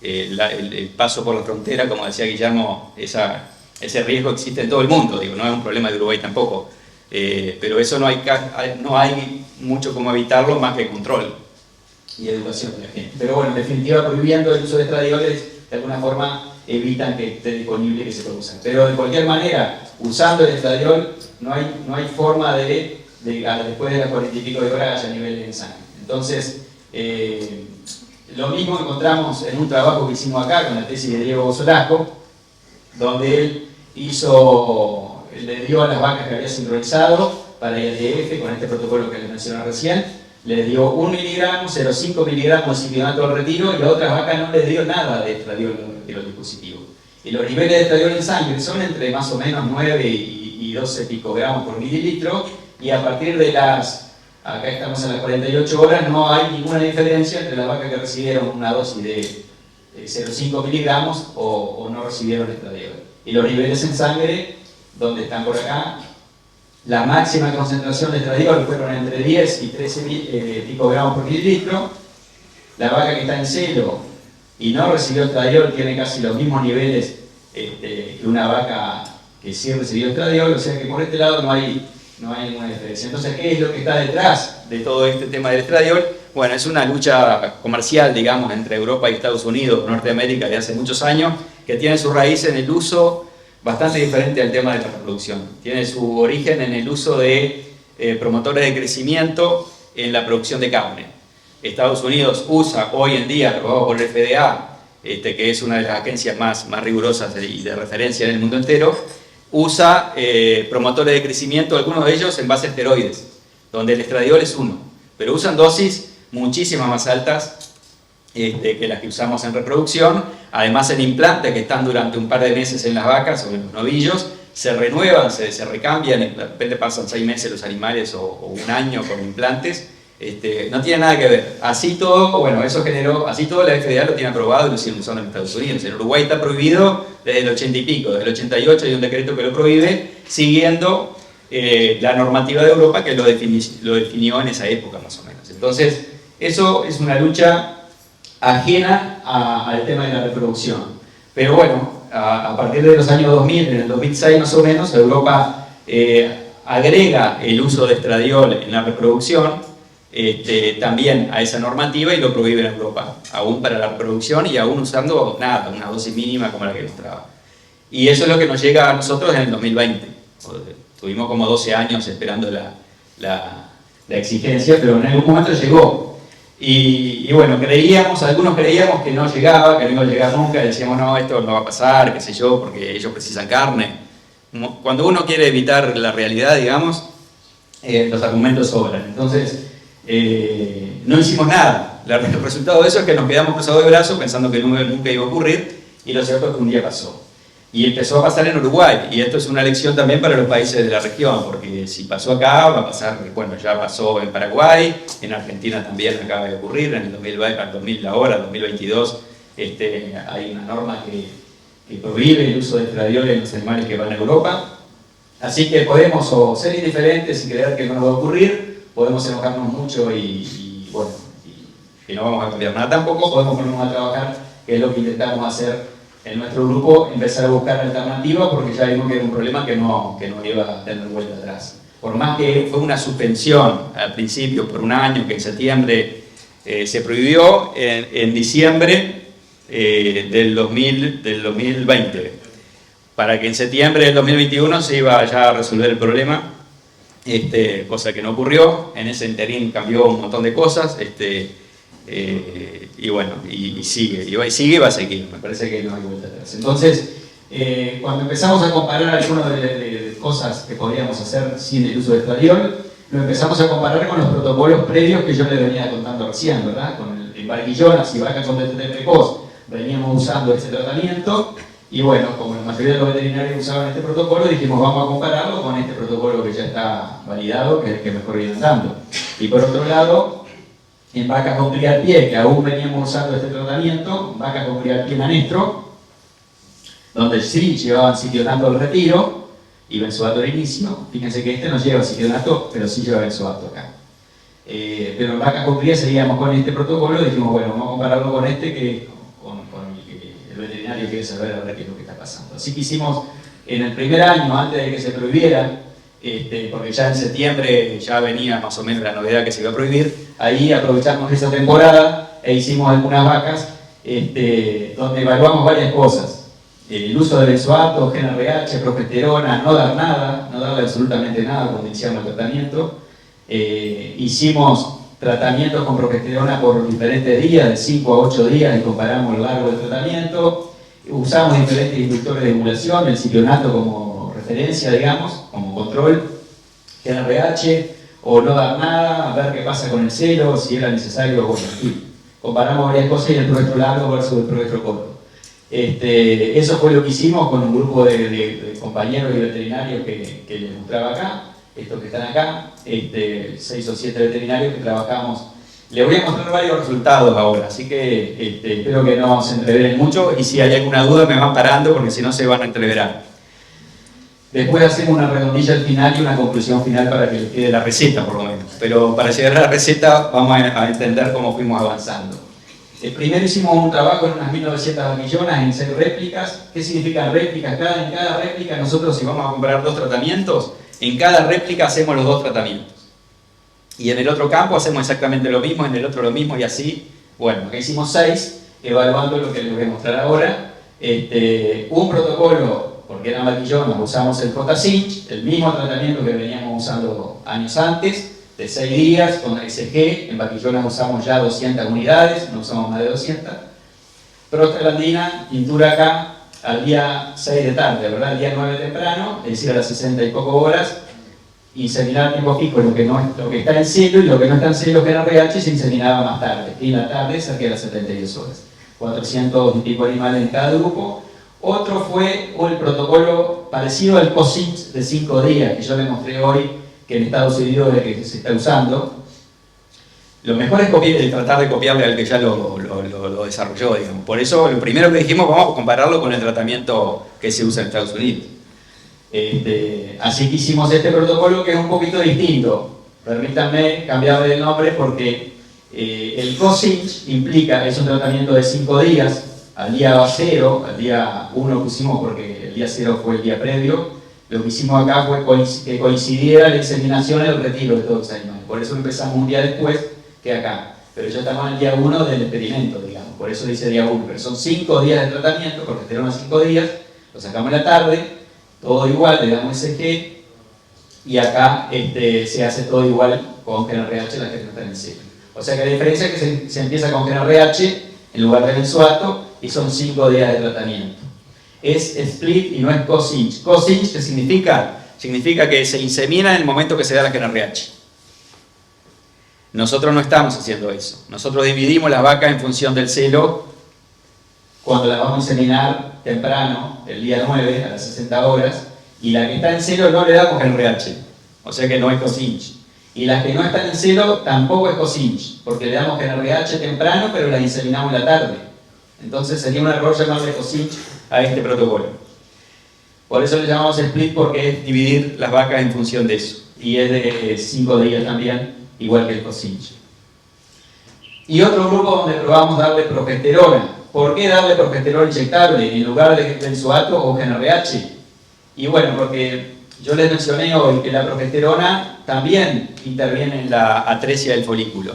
el paso por la frontera, como decía Guillermo, ese riesgo existe en todo el mundo, digo, no es un problema de Uruguay tampoco, pero eso no hay mucho como evitarlo más que control y educación de la gente. Pero bueno, en definitiva, prohibiendo el uso de estradioles, de alguna forma evitan que esté disponible y que se produzcan. Pero de cualquier manera, usando el estradiol, no hay forma de después de las 40 y pico de horas haya nivel en sangre. Entonces, lo mismo encontramos en un trabajo que hicimos acá con la tesis de Diego Bozolasco, donde él le dio a las vacas que había sincronizado para IATF con este protocolo que les mencioné recién, les dio 1 miligramo, 0,5 miligramos de cipionato al retiro, y a otras vacas no les dio nada de estradiol al retiro del dispositivo. Y los niveles de estradiol en sangre son entre más o menos 9 y 12 picogramos por mililitro, y a partir de acá estamos en las 48 horas, no hay ninguna diferencia entre las vacas que recibieron una dosis de 0,5 miligramos o no recibieron estradiol. Y los niveles en sangre, donde están por acá, la máxima concentración de estradiol fueron entre 10 y 13 picogramos por mililitro. La vaca que está en celo y no recibió estradiol tiene casi los mismos niveles que una vaca que sí recibió estradiol, o sea que por este lado no hay ninguna diferencia. Entonces, ¿qué es lo que está detrás de todo este tema del estradiol? Bueno, es una lucha comercial, digamos, entre Europa y Estados Unidos, Norteamérica, de hace muchos años, que tiene su raíz en el uso bastante diferente al tema de la reproducción. Tiene su origen en el uso de promotores de crecimiento en la producción de carne. Estados Unidos usa hoy en día, aprobado por el FDA, que es una de las agencias más rigurosas y de referencia en el mundo entero, usa promotores de crecimiento, algunos de ellos en base a esteroides, donde el estradiol es uno, pero usan dosis muchísimas más altas que las que usamos en reproducción, además en implantes que están durante un par de meses en las vacas o en los novillos, se renuevan, se recambian, de repente pasan 6 meses los animales o un año con implantes, no tiene nada que ver. Así todo, bueno, eso generó, así todo la FDA lo tiene aprobado y lo siguen usando en Estados Unidos. En Uruguay está prohibido desde el 80 y pico, desde el 88 hay un decreto que lo prohíbe, siguiendo la normativa de Europa que lo definió en esa época más o menos. Entonces, eso es una lucha ajena al tema de la reproducción. Pero bueno, a partir de los años 2000, en el 2006 más o menos, Europa agrega el uso de estradiol en la reproducción también a esa normativa y lo prohíbe en Europa, aún para la reproducción y aún usando nada, una dosis mínima como la que mostraba. Y eso es lo que nos llega a nosotros en el 2020. Tuvimos como 12 años esperando la exigencia, pero en algún momento llegó. Y bueno, algunos creíamos que no llegaba, que no iba a llegar nunca, decíamos no, esto no va a pasar, qué sé yo, porque ellos precisan carne. Cuando uno quiere evitar la realidad, digamos, los argumentos sobran. Entonces, no hicimos nada. El resultado de eso es que nos quedamos cruzados de brazos pensando que nunca iba a ocurrir, y lo cierto es que un día pasó. Y empezó a pasar en Uruguay, y esto es una lección también para los países de la región, porque si pasó acá, va a pasar, bueno, ya pasó en Paraguay, en Argentina también acaba de ocurrir, en el 2022, hay una norma que prohíbe el uso de estradiol en los animales que van a Europa. Así que podemos o ser indiferentes y creer que no nos va a ocurrir, podemos enojarnos mucho y bueno, que no vamos a cambiar nada tampoco, podemos ponernos a trabajar, que es lo que intentamos hacer en nuestro grupo, empezar a buscar alternativas, porque ya vimos que era un problema que no iba a tener vuelta atrás. Por más que fue una suspensión al principio por un año, que en septiembre se prohibió, en diciembre del 2020, para que en septiembre del 2021 se iba ya a resolver el problema, cosa que no ocurrió. En ese interín cambió un montón de cosas, y bueno, y sigue y va a seguir, me parece que no hay vuelta atrás. Entonces, cuando empezamos a comparar algunas de cosas que podríamos hacer sin el uso de estradiol, lo empezamos a comparar con los protocolos previos que yo les venía contando recién, ¿verdad? Con el barquillonas y vaca con DTT precoz veníamos usando este tratamiento, y bueno, como la mayoría de los veterinarios usaban este protocolo, dijimos vamos a compararlo con este protocolo que ya está validado, que es el que mejor viene andando. Y por otro lado, en vacas con cría al pie, que aún veníamos usando este tratamiento, vacas con cría al pie anestro, donde sí llevaban citionato al retiro y benzoato al inicio. Fíjense que este no lleva citionato, pero sí lleva benzoato acá. Pero en vacas con cría seguíamos con este protocolo y dijimos, bueno, vamos a compararlo con este, que con el veterinario quiere saber ahora qué es lo que está pasando. Así que hicimos, en el primer año, antes de que se prohibiera, porque ya en septiembre ya venía más o menos la novedad que se iba a prohibir, ahí aprovechamos esa temporada e hicimos algunas vacas donde evaluamos varias cosas. El uso de benzoato, GnRH, progesterona, no darle absolutamente nada cuando iniciamos el tratamiento. Hicimos tratamientos con progesterona por diferentes días, de 5 a 8 días, y comparamos lo largo del tratamiento. Usamos diferentes inductores de emulación, el citionato como referencia, digamos, como control, GnRH, o no dar nada, ver qué pasa con el celo, si era necesario, bueno, aquí. Comparamos varias cosas y el progestro largo versus el progestro corto. Eso fue lo que hicimos con un grupo de compañeros y veterinarios que les mostraba acá, estos que están acá, 6 o 7 veterinarios que trabajamos. Les voy a mostrar varios resultados ahora, así que espero que no se entreveren mucho, y si hay alguna duda me van parando, porque si no se van a entreverar. Después hacemos una redondilla al final y una conclusión final para que les quede la receta, por lo menos. Pero para llegar a la receta vamos a entender cómo fuimos avanzando. Primero hicimos un trabajo en unas 1900 vaquillonas en 6 réplicas. ¿Qué significan réplicas? En cada réplica nosotros, si vamos a comparar 2 tratamientos, en cada réplica hacemos los 2 tratamientos. Y en el otro campo hacemos exactamente lo mismo, en el otro lo mismo, y así. Bueno, acá hicimos 6, evaluando lo que les voy a mostrar ahora. Un protocolo, porque eran vaquillonas, usamos el J-Cinch, el mismo tratamiento que veníamos usando años antes, de 6 días con XG. En vaquillonas usamos ya 200 unidades, no usamos más de 200. prostaglandina, tintura acá, al día 6 de tarde, ¿verdad? Al día 9 temprano, es decir, a las 60 y poco horas, inseminar a tiempo fijo lo que está en celo, y lo que no está en celo, que era RH, se inseminaba más tarde, y en la tarde cerca de las 72 horas. 400 y pico animales en cada grupo. Otro fue el protocolo parecido al COSINCH de 5 días, que yo le mostré hoy, que en Estados Unidos es el que se está usando. Lo mejor es tratar de copiarle al que ya lo desarrolló, digamos. Por eso, lo primero que dijimos, vamos a compararlo con el tratamiento que se usa en Estados Unidos. Así que hicimos este protocolo, que es un poquito distinto. Permítanme cambiarle el nombre porque el COSINCH implica, es un tratamiento de 5 días, al día 0, al día 1 pusimos porque el día 0 fue el día previo. Lo que hicimos acá fue que coincidiera la inseminación y el retiro de todos los animales. Por eso empezamos un día después que acá. Pero ya estamos en el día 1 del experimento, digamos. Por eso dice día 1. Pero son 5 días de tratamiento, progesterona 5 días. Lo sacamos en la tarde, todo igual, le damos SG. Y acá se hace todo igual con GnRH, las que no están en celo. O sea que la diferencia es que se empieza con GnRH en lugar de benzoato y son 5 días de tratamiento. Es split y no es COSINCH. COSINCH, ¿qué significa? Significa que se insemina en el momento que se da la GnRH. Nosotros no estamos haciendo eso. Nosotros dividimos las vacas en función del celo cuando las vamos a inseminar temprano, el día 9, a las 60 horas, y la que está en celo no le damos GnRH, o sea que no es COSINCH. Y las que no están en celo tampoco es COSINCH, porque le damos GnRH temprano, pero las inseminamos en la tarde. Entonces sería un error llamarle COSINCH a este protocolo. Por eso le llamamos split, porque es dividir las vacas en función de eso. Y es de 5 días también, igual que el COSINCH. Y otro grupo donde probamos darle progesterona. ¿Por qué darle progesterona inyectable en lugar de benzoato o GnRH? Y bueno, porque yo les mencioné hoy que la progesterona también interviene en la atresia del folículo.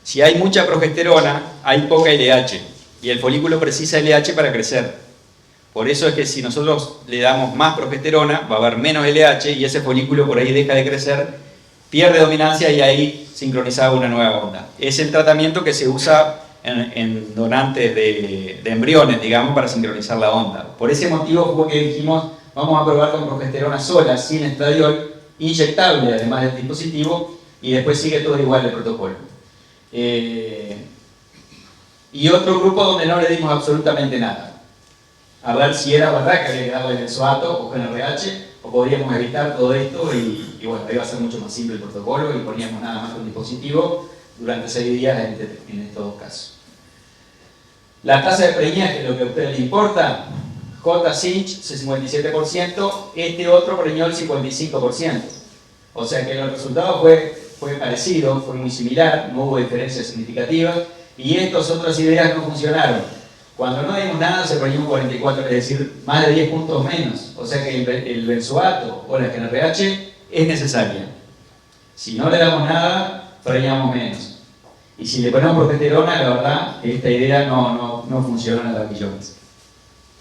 Si hay mucha progesterona, hay poca LH, y el folículo precisa LH para crecer. Por eso es que si nosotros le damos más progesterona, va a haber menos LH, y ese folículo por ahí deja de crecer, pierde dominancia y ahí sincronizaba una nueva onda. Es el tratamiento que se usa en donantes de embriones, digamos, para sincronizar la onda. Por ese motivo fue que dijimos, vamos a probar con progesterona sola, sin estradiol, inyectable además del dispositivo, y después sigue todo igual el protocolo. Y otro grupo donde no le dimos absolutamente nada. A ver si era verdad que había que darle benzoato o GnRH, o podríamos evitar todo esto y bueno, iba a ser mucho más simple el protocolo y poníamos nada más un dispositivo durante 6 días en estos dos casos. La tasa de preñez, que es lo que a ustedes les importa, J-CINCH 57%, este otro preñó el 55%. O sea que el resultado fue parecido, fue muy similar, no hubo diferencias significativas, y estas otras ideas no funcionaron. Cuando no dimos nada se preñó un 44, es decir, más de 10 puntos menos. O sea que el benzoato o la GnRH es necesaria. Si no le damos nada, preñamos menos. Y si le ponemos progesterona, la verdad, esta idea no funciona a las millones.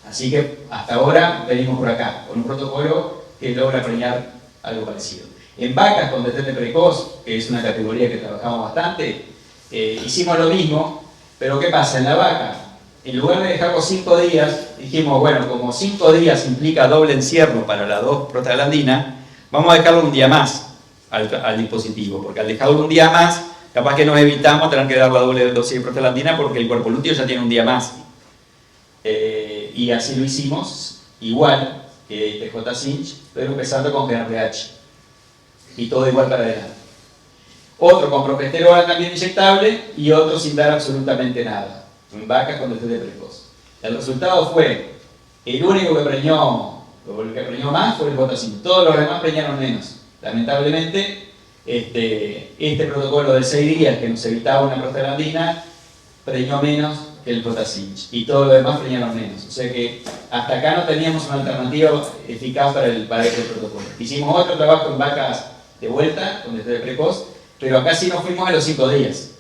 Así que hasta ahora venimos por acá, con un protocolo que logra preñar algo parecido. En vacas con destete precoz, que es una categoría que trabajamos bastante, hicimos lo mismo, pero ¿qué pasa? En la vaca, en lugar de dejarlo 5 días, dijimos, bueno, como 5 días implica doble encierro para la 2-prostaglandina, vamos a dejarlo un día más al dispositivo, porque al dejarlo un día más, capaz que nos evitamos tener que dar la doble dosis de prostaglandina porque el cuerpo lúteo ya tiene un día más. Y así lo hicimos, igual que J-CINCH, pero empezando con GnRH. Y todo igual para adelante. Otro con progesterona también inyectable y otro sin dar absolutamente nada. En vacas con destete precoz. El resultado fue, el único que preñó, o el que preñó más fue el J-CINCH. Todos los demás preñaron menos. Lamentablemente, este protocolo de 6 días que nos evitaba una prostaglandina preñó menos que el J-CINCH y todo lo demás preñaron menos. O sea que hasta acá no teníamos una alternativa eficaz para este protocolo. Hicimos otro trabajo en vacas de vuelta, con destete precoz, pero acá sí nos fuimos a los 5 días.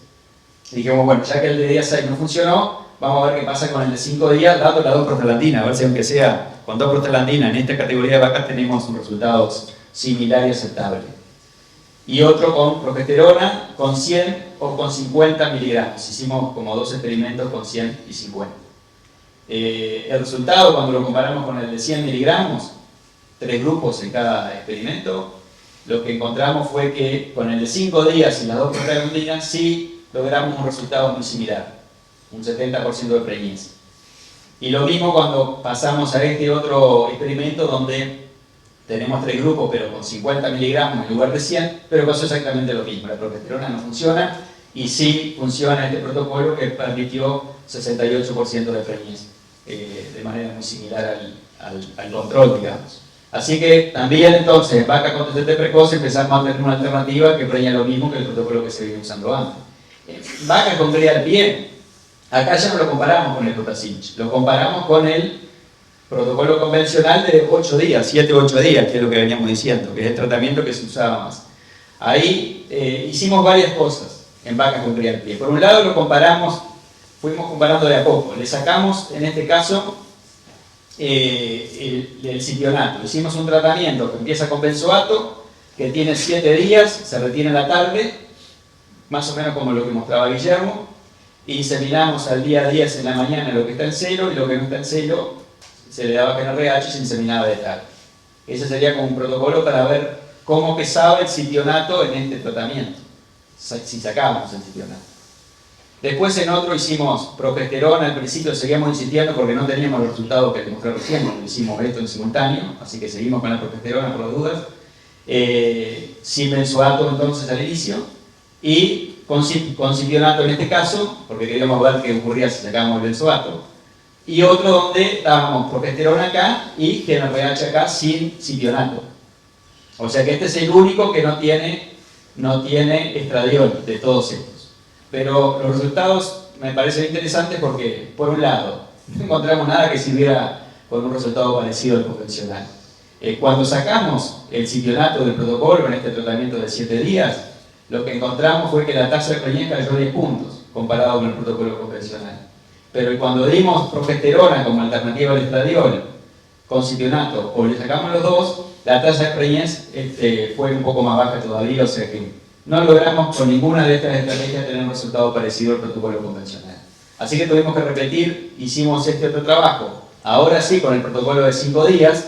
Y dijimos, bueno, ya que el de día 6 no funcionó, vamos a ver qué pasa con el de 5 días dando la 2-prostaglandina, a ver si aunque sea con 2-prostaglandina en esta categoría de vacas tenemos resultados similares y aceptables. Y otro con progesterona, con 100 o con 50 miligramos. Hicimos como 2 experimentos con 100 y 50. El resultado, cuando lo comparamos con el de 100 miligramos, 3 grupos en cada experimento, lo que encontramos fue que con el de 5 días y las 2 prostaglandinas sí logramos un resultado muy similar, un 70% de preñez. Y lo mismo cuando pasamos a este otro experimento donde tenemos 3 grupos pero con 50 miligramos en lugar de 100, pero pasó exactamente lo mismo. La progesterona no funciona y sí funciona este protocolo que permitió 68% de preñez, de manera muy similar al control, digamos. Así que también entonces en vacas con TTT precoz empezamos a tener una alternativa que preña lo mismo que el protocolo que se viene usando antes. Vacas con cría al pie, acá ya no lo comparamos con el Protacin, lo comparamos con el protocolo convencional de 8 días, 7 u 8 días, que es lo que veníamos diciendo, que es el tratamiento que se usaba más. Ahí hicimos varias cosas en vacas con cría al pie. Por un lado lo comparamos, fuimos comparando de a poco, le sacamos en este caso el cipionato. Hicimos un tratamiento que empieza con benzoato, que tiene 7 días, se retiene en la tarde, más o menos como lo que mostraba Guillermo, y inseminamos al día 10 en la mañana lo que está en celo, y lo que no está en celo se le daba GnRH y se inseminaba de tarde. Ese sería como un protocolo para ver cómo pesaba el cipionato en este tratamiento, si sacábamos el cipionato. Después en otro hicimos progesterona, al principio seguíamos insistiendo porque no teníamos los resultados que demostré recién, cuando hicimos esto en simultáneo, así que seguimos con la progesterona por las dudas. Sin benzoato entonces al inicio, y con cipionato en este caso, porque queríamos ver qué ocurría si sacábamos el benzoato. Y otro donde dábamos progesterona acá y GnRH acá sin cipionato. O sea que este es el único que no tiene estradiol de todos estos. Pero los resultados me parecen interesantes porque, por un lado, no encontramos nada que sirviera con un resultado parecido al convencional. Cuando sacamos el cipionato del protocolo en este tratamiento de 7 días, lo que encontramos fue que la tasa de preñez cayó 10 puntos comparado con el protocolo convencional. Pero cuando dimos progesterona como alternativa al estradiol con cipionato o le sacamos los dos, la tasa de preñez fue un poco más baja todavía, o sea que no logramos con ninguna de estas estrategias tener un resultado parecido al protocolo convencional. Así que tuvimos que repetir, hicimos este otro trabajo, ahora sí con el protocolo de 5 días,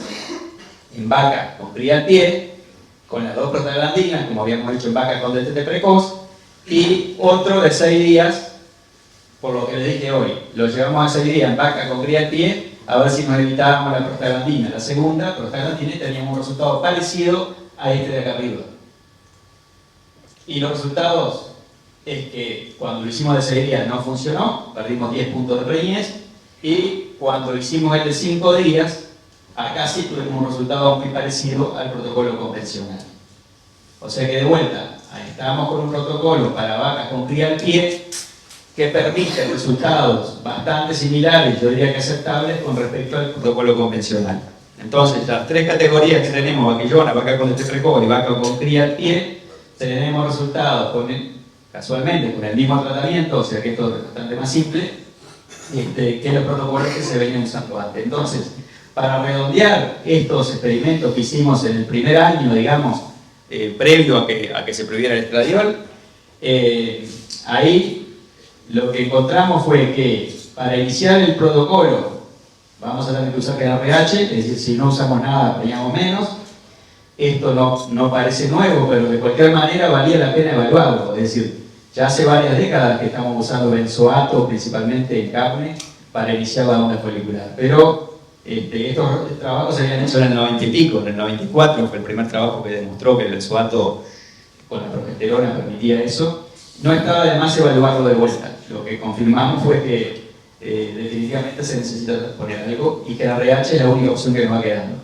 en vaca con cría al pie, con las 2 prostaglandinas, como habíamos hecho en vaca con DTT precoz, y otro de 6 días, por lo que les dije hoy, lo llevamos a 6 días en vaca con cría al pie, a ver si nos evitábamos la prostaglandina. La segunda prostaglandina y teníamos un resultado parecido a este de acá arriba. Y los resultados es que cuando lo hicimos de 6 días no funcionó, perdimos 10 puntos de preñez, y cuando lo hicimos el de 5 días, acá sí tuvimos un resultado muy parecido al protocolo convencional. O sea que de vuelta, ahí estamos con un protocolo para vacas con cría al pie que permite resultados bastante similares, yo diría que aceptables, con respecto al protocolo convencional. Entonces, las 3 categorías que tenemos, vaquillona, vaca con DTT precoz y vaca con cría al pie, tenemos resultados casualmente con el mismo tratamiento, o sea que esto es bastante más simple que los protocolos que se venían usando antes. Entonces, para redondear estos experimentos que hicimos en el primer año, digamos, previo a que se prohibiera el estradiol, ahí lo que encontramos fue que para iniciar el protocolo vamos a tener que usar GnRH, es decir, si no usamos nada, preñamos menos. Esto no parece nuevo, pero de cualquier manera valía la pena evaluarlo. Es decir, ya hace varias décadas que estamos usando benzoato, principalmente en carne, para iniciar la onda folicular. Pero estos trabajos se habían hecho en el 90 y pico, en el 94 fue el primer trabajo que demostró que el benzoato con la progesterona permitía eso. No estaba de más evaluarlo de vuelta. Lo que confirmamos fue que definitivamente se necesita poner algo y que la RH es la única opción que nos va quedando.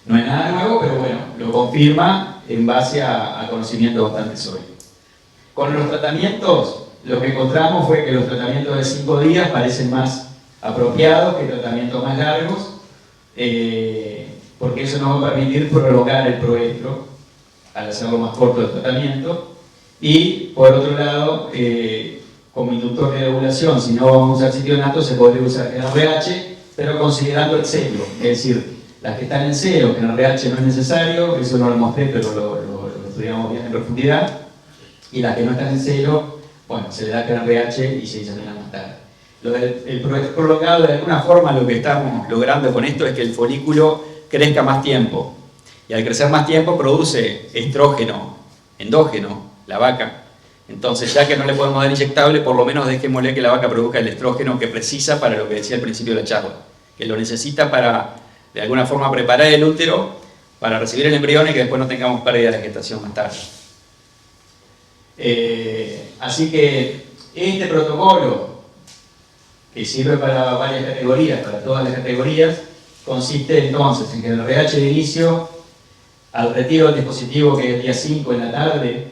No es nada nuevo, pero bueno, lo confirma en base a conocimiento bastante sólido. Con los tratamientos, lo que encontramos fue que los tratamientos de 5 días parecen más apropiados que tratamientos más largos, porque eso nos va a permitir prolongar el proestro al hacerlo más corto el tratamiento. Y por otro lado, como inductor de ovulación, si no vamos a usar cipionato, se podría usar GnRH, pero considerando el celo, es decir, las que están en celo, GnRH no es necesario, eso no lo mostré, pero lo estudiamos bien en profundidad, y las que no están en celo, bueno, se le da GnRH y se examina más tarde. El prolongado, de alguna forma, lo que estamos logrando con esto es que el folículo crezca más tiempo. Y al crecer más tiempo produce estrógeno endógeno, la vaca. Entonces, ya que no le podemos dar inyectable, por lo menos dejémosle que la vaca produzca el estrógeno que precisa para lo que decía al principio de la charla. Que lo necesita para, de alguna forma, preparar el útero para recibir el embrión y que después no tengamos pérdida de gestación más tarde. Así que este protocolo, que sirve para varias categorías, para todas las categorías, consiste entonces en que el RH de inicio, al retiro del dispositivo, que es el día 5 en la tarde,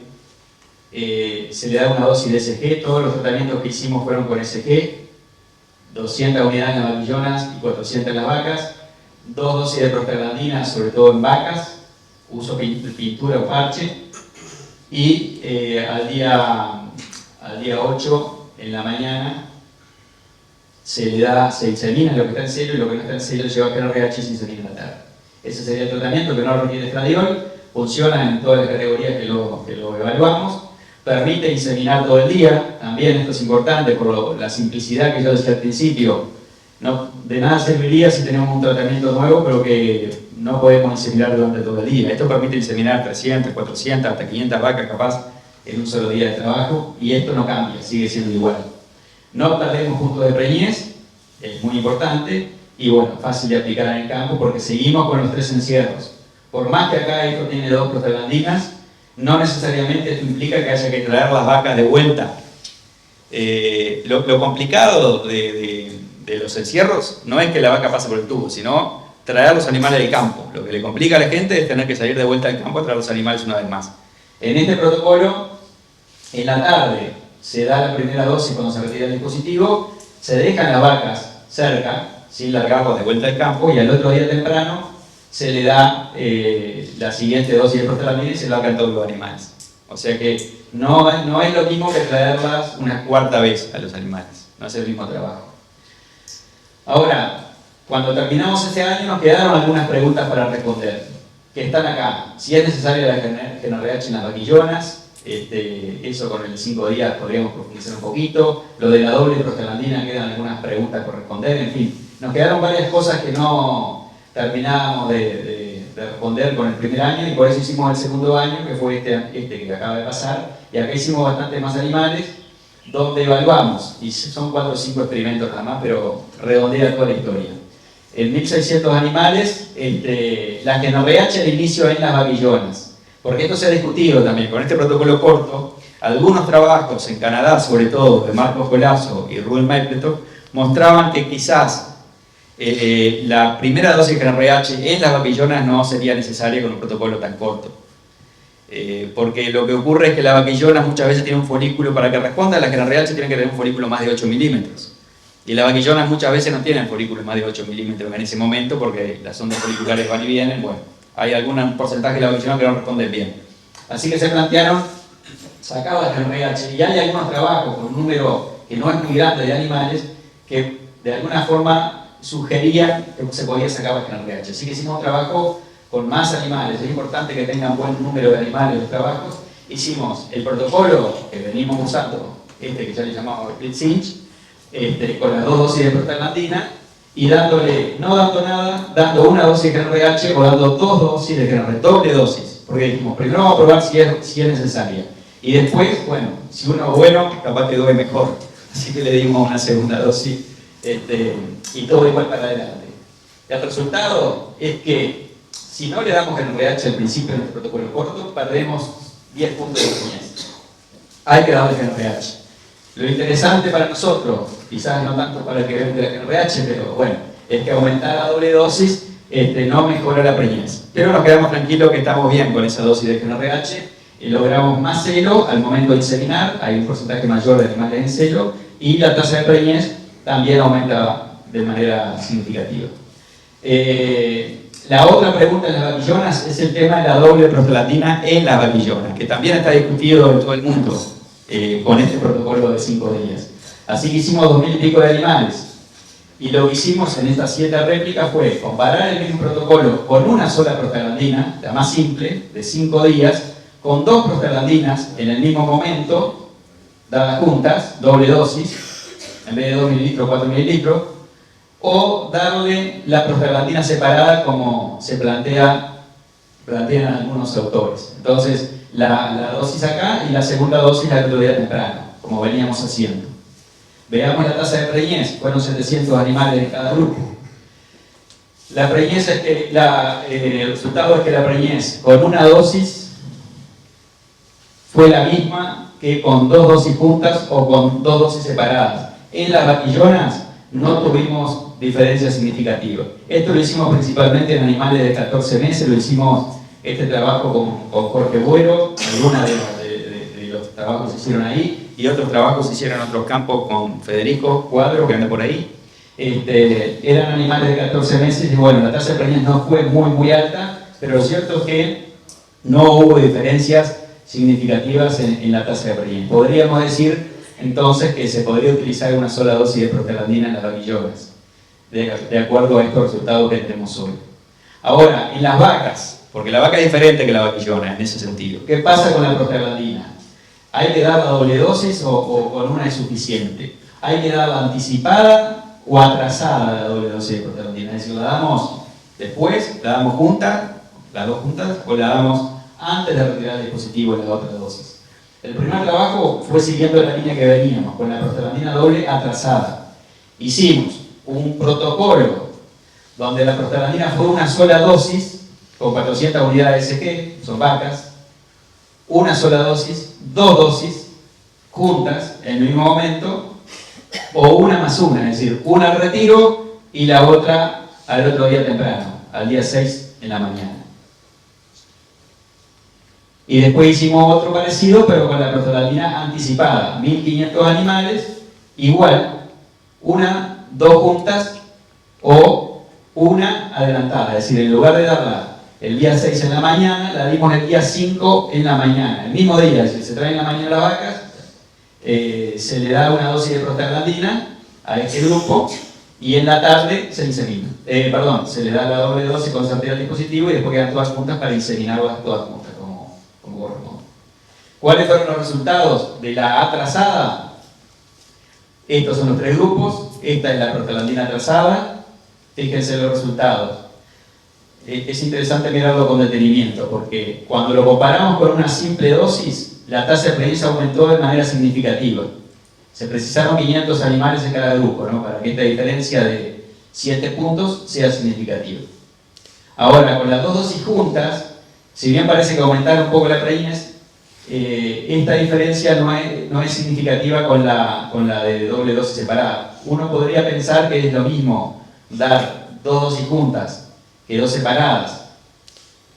se le da una dosis de SG. Todos los tratamientos que hicimos fueron con SG, 200 unidades en las babillonas y 400 en las vacas, 2 dosis de prostaglandina, sobre todo en vacas, uso pintura o parche, y al día 8 en la mañana se examina lo que está en celo, y lo que no está en celo lleva a RH y se insemina en la tarde. Ese sería el tratamiento, que no requiere estradiol, funciona en todas las categorías que lo evaluamos, permite inseminar todo el día. También esto es importante por la simplicidad que yo decía al principio. No, de nada serviría si tenemos un tratamiento nuevo, pero que no podemos inseminar durante todo el día. Esto permite inseminar 300, 400, hasta 500 vacas capaz en un solo día de trabajo, y esto no cambia, sigue siendo igual. No perdemos puntos de preñez, es muy importante, y bueno, fácil de aplicar en el campo porque seguimos con los 3 encierros. Por más que acá esto tiene 2 prostaglandinas, no necesariamente esto implica que haya que traer las vacas de vuelta. Lo complicado de los encierros no es que la vaca pase por el tubo, sino traer los animales del campo. Lo que le complica a la gente es tener que salir de vuelta al campo a traer los animales una vez más. En este protocolo, en la tarde se da la primera dosis cuando se retira el dispositivo, se dejan las vacas cerca, sin largarlas de vuelta al campo, y al otro día temprano se le da la siguiente dosis de prostaglandina y se largan todos los animales. O sea que no es lo mismo que traerlas una cuarta vez a los animales, no es el mismo trabajo. Ahora, cuando terminamos este año nos quedaron algunas preguntas para responder, que están acá. Si es necesaria la GnRH en las vaquillonas, eso con el 5 días podríamos profundizar un poquito. Lo de la doble prostaglandina, quedan algunas preguntas por responder, en fin. Nos quedaron varias cosas que no terminábamos de responder con el primer año, y por eso hicimos el segundo año, que fue este que acaba de pasar, y acá hicimos bastante más animales, donde evaluamos, y son 4 o 5 experimentos nada más, pero redondea toda la historia. En 1600 animales, la GnRH de inicio en las babillonas, porque esto se ha discutido también con este protocolo corto. Algunos trabajos en Canadá, sobre todo de Marcos Colasso y Rubén Maipleto, mostraban que quizás la primera dosis de GnRH en las babillonas no sería necesaria con un protocolo tan corto. Porque lo que ocurre es que la vaquillona muchas veces tiene un folículo, para que responda a la GnRH tiene que tener un folículo más de 8 milímetros. Y las vaquillonas muchas veces no tienen folículos más de 8 milímetros en ese momento, porque las ondas foliculares van y vienen. Bueno, hay algún porcentaje de la vaquillona que no responden bien. Así que se plantearon sacar la GnRH, y hay algunos trabajos con un número que no es muy grande de animales que de alguna forma sugerían que se podía sacar la GnRH. Así que hicimos un trabajo con más animales. Es importante que tengan buen número de animales los trabajos. Hicimos el protocolo que venimos usando, que ya le llamamos split cinch, con las 2 dosis de prostaglandina, y no dando nada, dando una dosis de GnRH o dando 2 dosis de GnRH, doble dosis. Porque dijimos, primero vamos a probar si es necesaria. Y después, bueno, si uno es bueno, capaz que duele mejor. Así que le dimos una segunda dosis, y todo igual para adelante. El resultado es que si no le damos GnRH al principio del protocolo corto, perdemos 10 puntos de preñez. Hay que darle GnRH. Lo interesante para nosotros, quizás no tanto para el que vende la GnRH, pero bueno, es que aumentar la doble dosis no mejora la preñez. Pero nos quedamos tranquilos que estamos bien con esa dosis de GnRH, y logramos más celo al momento de inseminar. Hay un porcentaje mayor de animales en celo, y la tasa de preñez también aumenta de manera significativa. La otra pregunta en las vaquillonas es el tema de la doble prostaglandina en las vaquillonas, que también está discutido en todo el mundo con este protocolo de 5 días. Así que hicimos 2000 y pico de animales, y lo que hicimos en estas 7 réplicas fue comparar el mismo protocolo con una sola prostaglandina, la más simple, de 5 días, con 2 prostaglandinas en el mismo momento, dadas juntas, doble dosis, en vez de 2 mililitros, 4 mililitros, o darle la prostaglandina separada como se plantean algunos autores. Entonces, la dosis acá y la segunda dosis al otro día temprano, como veníamos haciendo. Veamos la tasa de preñez, fueron 700 animales de cada grupo. La preñez es que el resultado es que la preñez con una dosis fue la misma que con 2 dosis juntas o con 2 dosis separadas. En las vaquillonas no tuvimos diferencias significativas. Esto lo hicimos principalmente en animales de 14 meses, lo hicimos este trabajo con Jorge Buero, algunos de los trabajos se hicieron ahí, y otros trabajos se hicieron en otros campos con Federico Cuadro, que anda por ahí. Eran animales de 14 meses y bueno, la tasa de preñez no fue muy alta, pero lo cierto es que no hubo diferencias significativas en la tasa de preñez. Podríamos decir entonces que se podría utilizar una sola dosis de prostaglandina en las vaquillonas, de acuerdo a estos resultados que tenemos hoy. Ahora, en las vacas, porque la vaca es diferente que la vaquillona en ese sentido. ¿Qué pasa con la prostaglandina? ¿Hay que dar la doble dosis o con una es suficiente? ¿Hay que darla anticipada o atrasada la doble dosis de prostaglandina? Es decir, ¿la damos después, la damos juntas, las dos juntas, o la damos antes de retirar el dispositivo en la otra dosis? El primer trabajo fue siguiendo la línea que veníamos, con la prostaglandina doble atrasada. Hicimos un protocolo donde la prostaglandina fue una sola dosis, con 400 unidades SG, son vacas, una sola dosis, 2 dosis, juntas, en el mismo momento, o una más una, es decir, una al retiro y la otra al otro día temprano, al día 6 en la mañana. Y después hicimos otro parecido, pero con la prostaglandina anticipada, 1500 animales, igual, una, 2 juntas o una adelantada, es decir, en lugar de darla el día 6 en la mañana, la dimos el día 5 en la mañana, el mismo día. Si se traen en la mañana las vacas, se le da una dosis de prostaglandina a este grupo y en la tarde se insemina. Se le da la doble dosis con sorteo al dispositivo y después quedan todas juntas para inseminarlas todas juntas, como corresponde. ¿Cuáles fueron los resultados de la atrasada? Estos son los 3 grupos, esta es la prostaglandina atrasada, fíjense los resultados. Es interesante mirarlo con detenimiento, porque cuando lo comparamos con una simple dosis, la tasa de preñez aumentó de manera significativa. Se precisaron 500 animales en cada grupo, ¿no?, para que esta diferencia de 7 puntos sea significativa. Ahora, con las 2 dosis juntas, si bien parece que aumentaron un poco la preñez, esta diferencia no es significativa con la de doble dosis separada. Uno podría pensar que es lo mismo dar 2 dosis juntas que 2 separadas,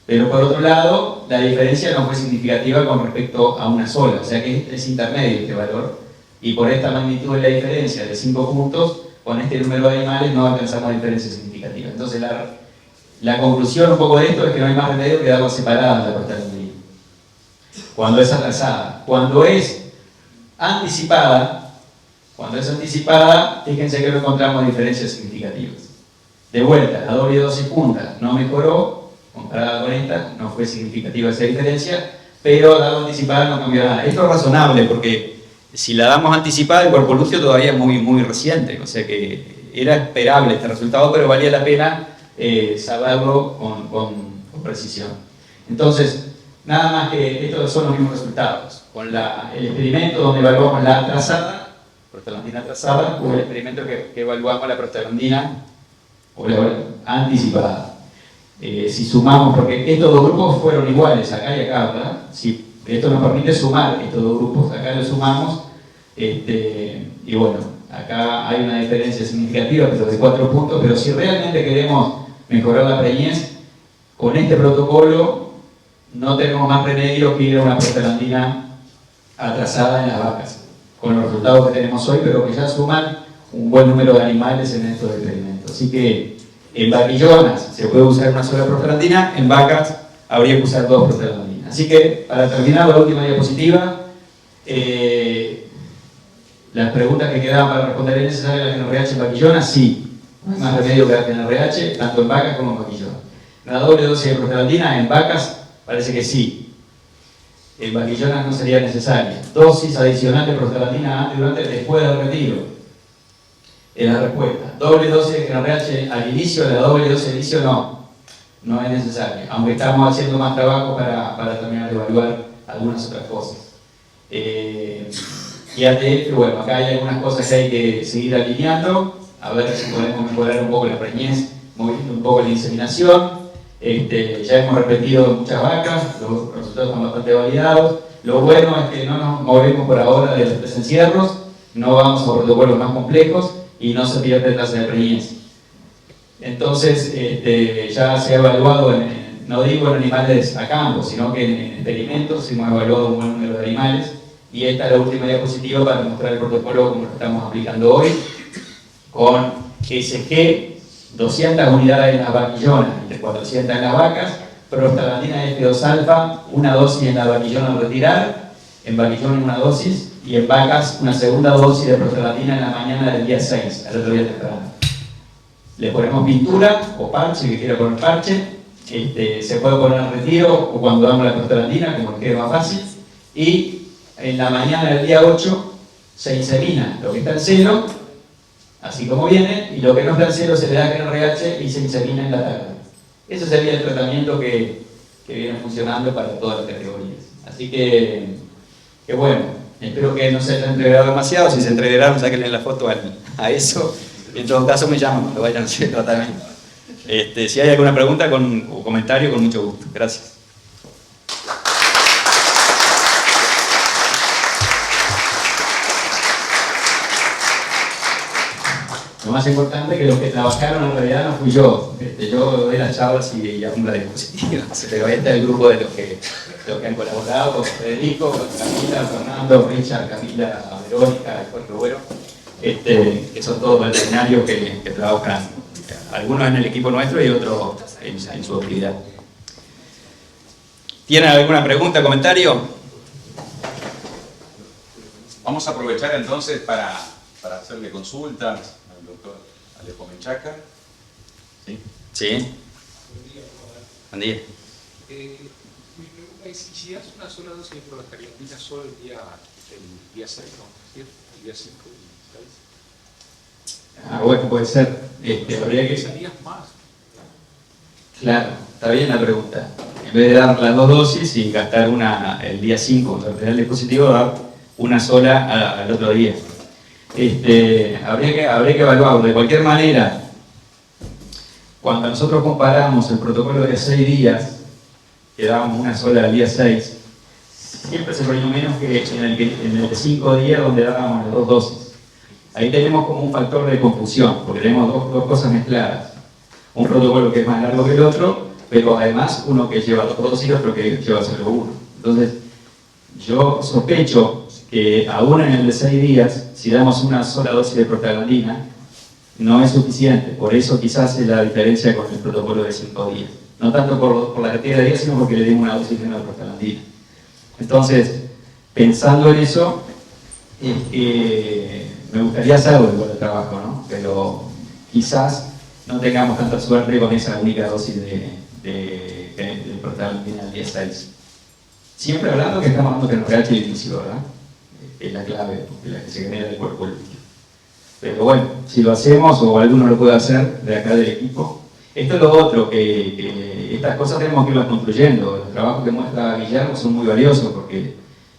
pero por otro lado la diferencia no fue significativa con respecto a una sola, o sea que es intermedio este valor, y por esta magnitud de la diferencia de 5 puntos, con este número de animales no alcanzamos diferencias significativas. Entonces la conclusión un poco de esto es que no hay más remedio que darla separada la prostaglandina cuando es atrasada. Cuando es anticipada, fíjense que no encontramos diferencias significativas. De vuelta, la doble dosis junta no mejoró, comparada con esta, no fue significativa esa diferencia, pero dado anticipada no cambió nada. Esto es razonable porque si la damos anticipada, el cuerpo lúteo todavía es muy reciente, o sea que era esperable este resultado, pero valía la pena saberlo con precisión. Entonces, nada más que estos son los mismos resultados. Con el experimento donde evaluamos la prostaglandina atrasada, hubo el experimento que evaluamos la prostaglandina o la anticipada. Si sumamos, porque estos 2 grupos fueron iguales acá y acá, ¿verdad? Si esto nos permite sumar estos 2 grupos, acá los sumamos, y bueno, acá hay una diferencia significativa de 4 puntos, pero si realmente queremos mejorar la preñez, con este protocolo no tenemos más remedio que ir a una prostaglandina atrasada en las vacas, con los resultados que tenemos hoy, pero que ya suman un buen número de animales en estos experimentos. Así que en vaquillonas se puede usar una sola prostaglandina, en vacas habría que usar 2 prostaglandinas. Así que, para terminar, la última diapositiva, las preguntas que quedaban para responder: ¿es necesaria la GnRH en vaquillonas? Sí, no hay más remedio que la GnRH, tanto en vacas como en vaquillonas. La doble dosis de prostaglandina en vacas parece que sí. En vaquillonas no sería necesaria. Dosis adicional de prostaglandina antes, durante y después del retiro. Es la respuesta. Doble dosis de GnRH al inicio, la doble dosis al inicio no es necesario, aunque estamos haciendo más trabajo para terminar de evaluar algunas otras cosas. Y ATF, bueno, acá hay algunas cosas que hay que seguir alineando, a ver si podemos mejorar un poco la preñez, moviendo un poco la inseminación. Ya hemos repetido muchas vacas, los resultados están bastante validados. Lo bueno es que no nos movemos por ahora de los 3 encierros, no vamos a protocolos más complejos y no se pierde tasa de preñez. Entonces, ya se ha evaluado, no digo en animales a campo, sino que en experimentos hemos evaluado un buen número de animales, y esta es la última diapositiva para mostrar el protocolo como lo estamos aplicando hoy, con SG, 200 unidades en las vaquillonas, entre 400 en las vacas, prostaglandina F2-alfa, una dosis en la vaquillona al retirar, en vaquillón una dosis, y en vacas una segunda dosis de prostaglandina en la mañana del día 6, al otro día temprano. Le ponemos pintura o parche, que quiera poner parche, se puede poner al retiro o cuando damos la prostaglandina, como quede más fácil, y en la mañana del día 8 se insemina lo que está en cero, así como viene, y lo que no está en cero se le da GnRH y se insemina en la tarde. Ese sería el tratamiento que viene funcionando para todas las categorías. Así que bueno, espero que no se haya entregado demasiado. Si se entregaron, sáquenle la foto a eso. En todo caso me llaman cuando vayan a hacer el tratamiento. Si hay alguna pregunta o comentario, con mucho gusto. Gracias. Lo más importante es que los que trabajaron en realidad no fui yo. Yo doy las charlas y hago una diapositiva. Pero este es el grupo de los que han colaborado, con Federico, con Camila, Fernando, Richard, Camila, Verónica, Jorge Bueno, que son todos veterinarios que trabajan, algunos en el equipo nuestro y otros en su actividad. ¿Tienen alguna pregunta, comentario? Vamos a aprovechar entonces para hacerle consultas al doctor Alejo Menchaca. ¿Sí? Sí. Buen día. Mi pregunta es, si das una sola dosis de prostaglandina solo el día 6, ¿no? ¿Cierto? El día 5 y 6. Bueno, puede ser. Habría que... ¿Usarías más? Claro, está bien la pregunta. En vez de dar las 2 dosis y gastar una el día 5, cuando el dispositivo, dar una sola al otro día. Habría que evaluarlo. De cualquier manera, cuando nosotros comparamos el protocolo de 6 días, que dábamos una sola al día 6, siempre se pone menos que en el de 5 días donde dábamos las 2 dosis. Ahí tenemos como un factor de confusión, porque tenemos dos cosas mezcladas. Un protocolo que es más largo que el otro, pero además uno que lleva 2 dosis y otro que lleva solo 1. Entonces, yo sospecho que aún en el de 6 días, si damos una sola dosis de prostaglandina, no es suficiente. Por eso quizás es la diferencia con el protocolo de 5 días. No tanto por la cantidad de días, sino porque le dimos una dosis de prostaglandina. Entonces, pensando en eso, me gustaría hacerlo igual el trabajo, ¿no? Pero quizás no tengamos tanta suerte con esa única dosis de prostaglandina al día 6. Siempre hablando que estamos dando GnRH al inicio, ¿verdad? Es la clave, la que se genera el cuerpo líquido. Pero bueno, si lo hacemos o alguno lo puede hacer de acá del equipo. Esto es lo otro, que estas cosas tenemos que irlas construyendo. Los trabajos que muestra Guillermo son muy valiosos porque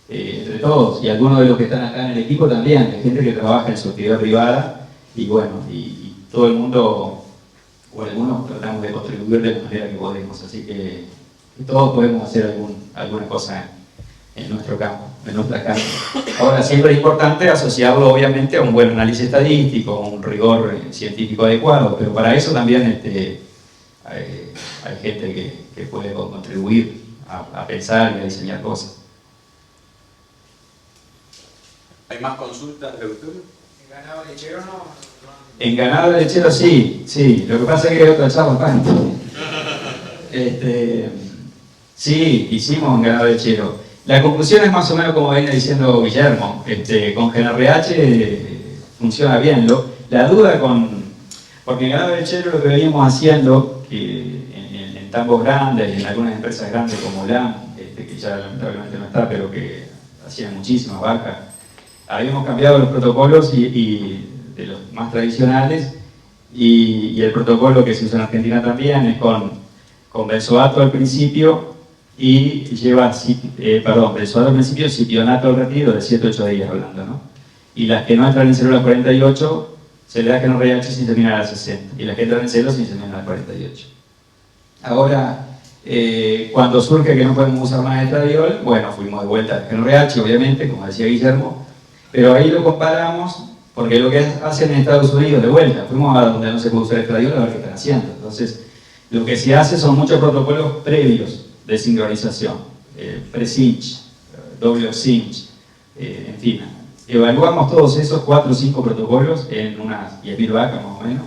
entre todos, y algunos de los que están acá en el equipo también, hay gente que trabaja en su actividad privada y bueno, y todo el mundo, o algunos tratamos de contribuir de la manera que podemos, así que todos podemos hacer alguna cosa en nuestro campo, en nuestra casa. Ahora, siempre es importante asociarlo obviamente a un buen análisis estadístico, a un rigor científico adecuado, pero para eso también hay gente que puede contribuir a pensar y a diseñar cosas. ¿Hay más consultas, doctor? ¿En ganado lechero no? En ganado lechero sí. Lo que pasa es que hay otra charla tanto. Sí, hicimos en ganado lechero. La conclusión es más o menos como viene diciendo Guillermo. Con GnRH funciona bien. La duda porque en ganado lechero lo que veníamos haciendo, que en tambos grandes y en algunas empresas grandes como LAM, que ya lamentablemente no está, pero que hacían muchísimas vacas, habíamos cambiado los protocolos y de los más tradicionales, y el protocolo que se usa en Argentina también es con benzoato al principio, y lleva, benzoato al principio, cipionato al retiro de 7 a 8 días hablando, ¿no? Y las que no entran en células 48, se le da GnRH sin terminar a las 60, y las que entran en células sin terminar a las 48. Ahora, cuando surge que no podemos usar más estradiol, bueno, fuimos de vuelta al GnRH, obviamente, como decía Guillermo, pero ahí lo comparamos, porque lo que hacen en Estados Unidos, de vuelta, fuimos a donde no se puede usar estradiol a ver qué están haciendo. Entonces, lo que se hace son muchos protocolos previos de sincronización, pre-cinch, doble cinch, en fin. Evaluamos todos esos 4 o 5 protocolos en unas 10.000 vacas más o menos,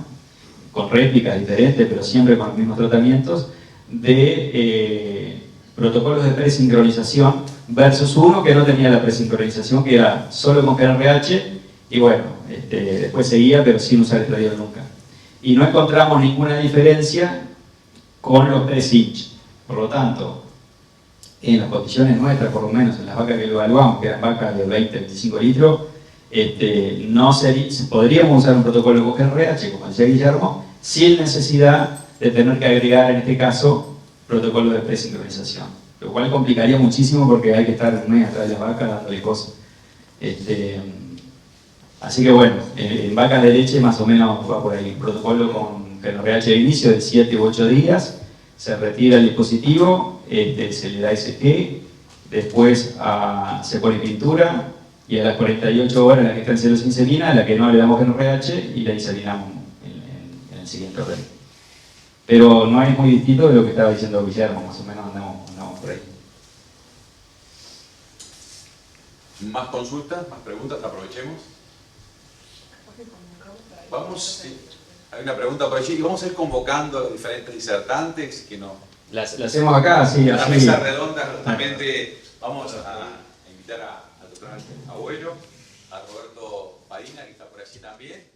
con réplicas diferentes, pero siempre con los mismos tratamientos, de protocolos de presincronización versus uno que no tenía la presincronización, que era solo con GnRH, y bueno, después seguía, pero sin usar estradiol nunca. Y no encontramos ninguna diferencia con los pre-cinch. Por lo tanto, en las condiciones nuestras, por lo menos en las vacas que lo evaluamos, que eran vacas de 20-25 litros, podríamos usar un protocolo con GnRH, como decía Guillermo, sin necesidad de tener que agregar, en este caso, protocolos de presincronización. Lo cual complicaría muchísimo porque hay que estar un mes atrás de las vacas dándole cosas. Así que bueno, en vacas de leche más o menos va por ahí. Un protocolo con GnRH de inicio de 7 u 8 días, se retira el dispositivo, se le da SG, después se pone pintura, y a las 48 horas la que está en celosínsemina, a la que no le damos GnRH y la inseminamos en el siguiente orden. Pero no es muy distinto de lo que estaba diciendo Guillermo, más o menos andamos por ahí. ¿Más consultas? ¿Más preguntas? Aprovechemos. Vamos, hay una pregunta por allí, y vamos a ir convocando a los diferentes disertantes que no. Las hacemos acá, sí. En la mesa redonda, justamente, vamos a invitar al doctor abuelo, a Roberto Farina, que está por allí también.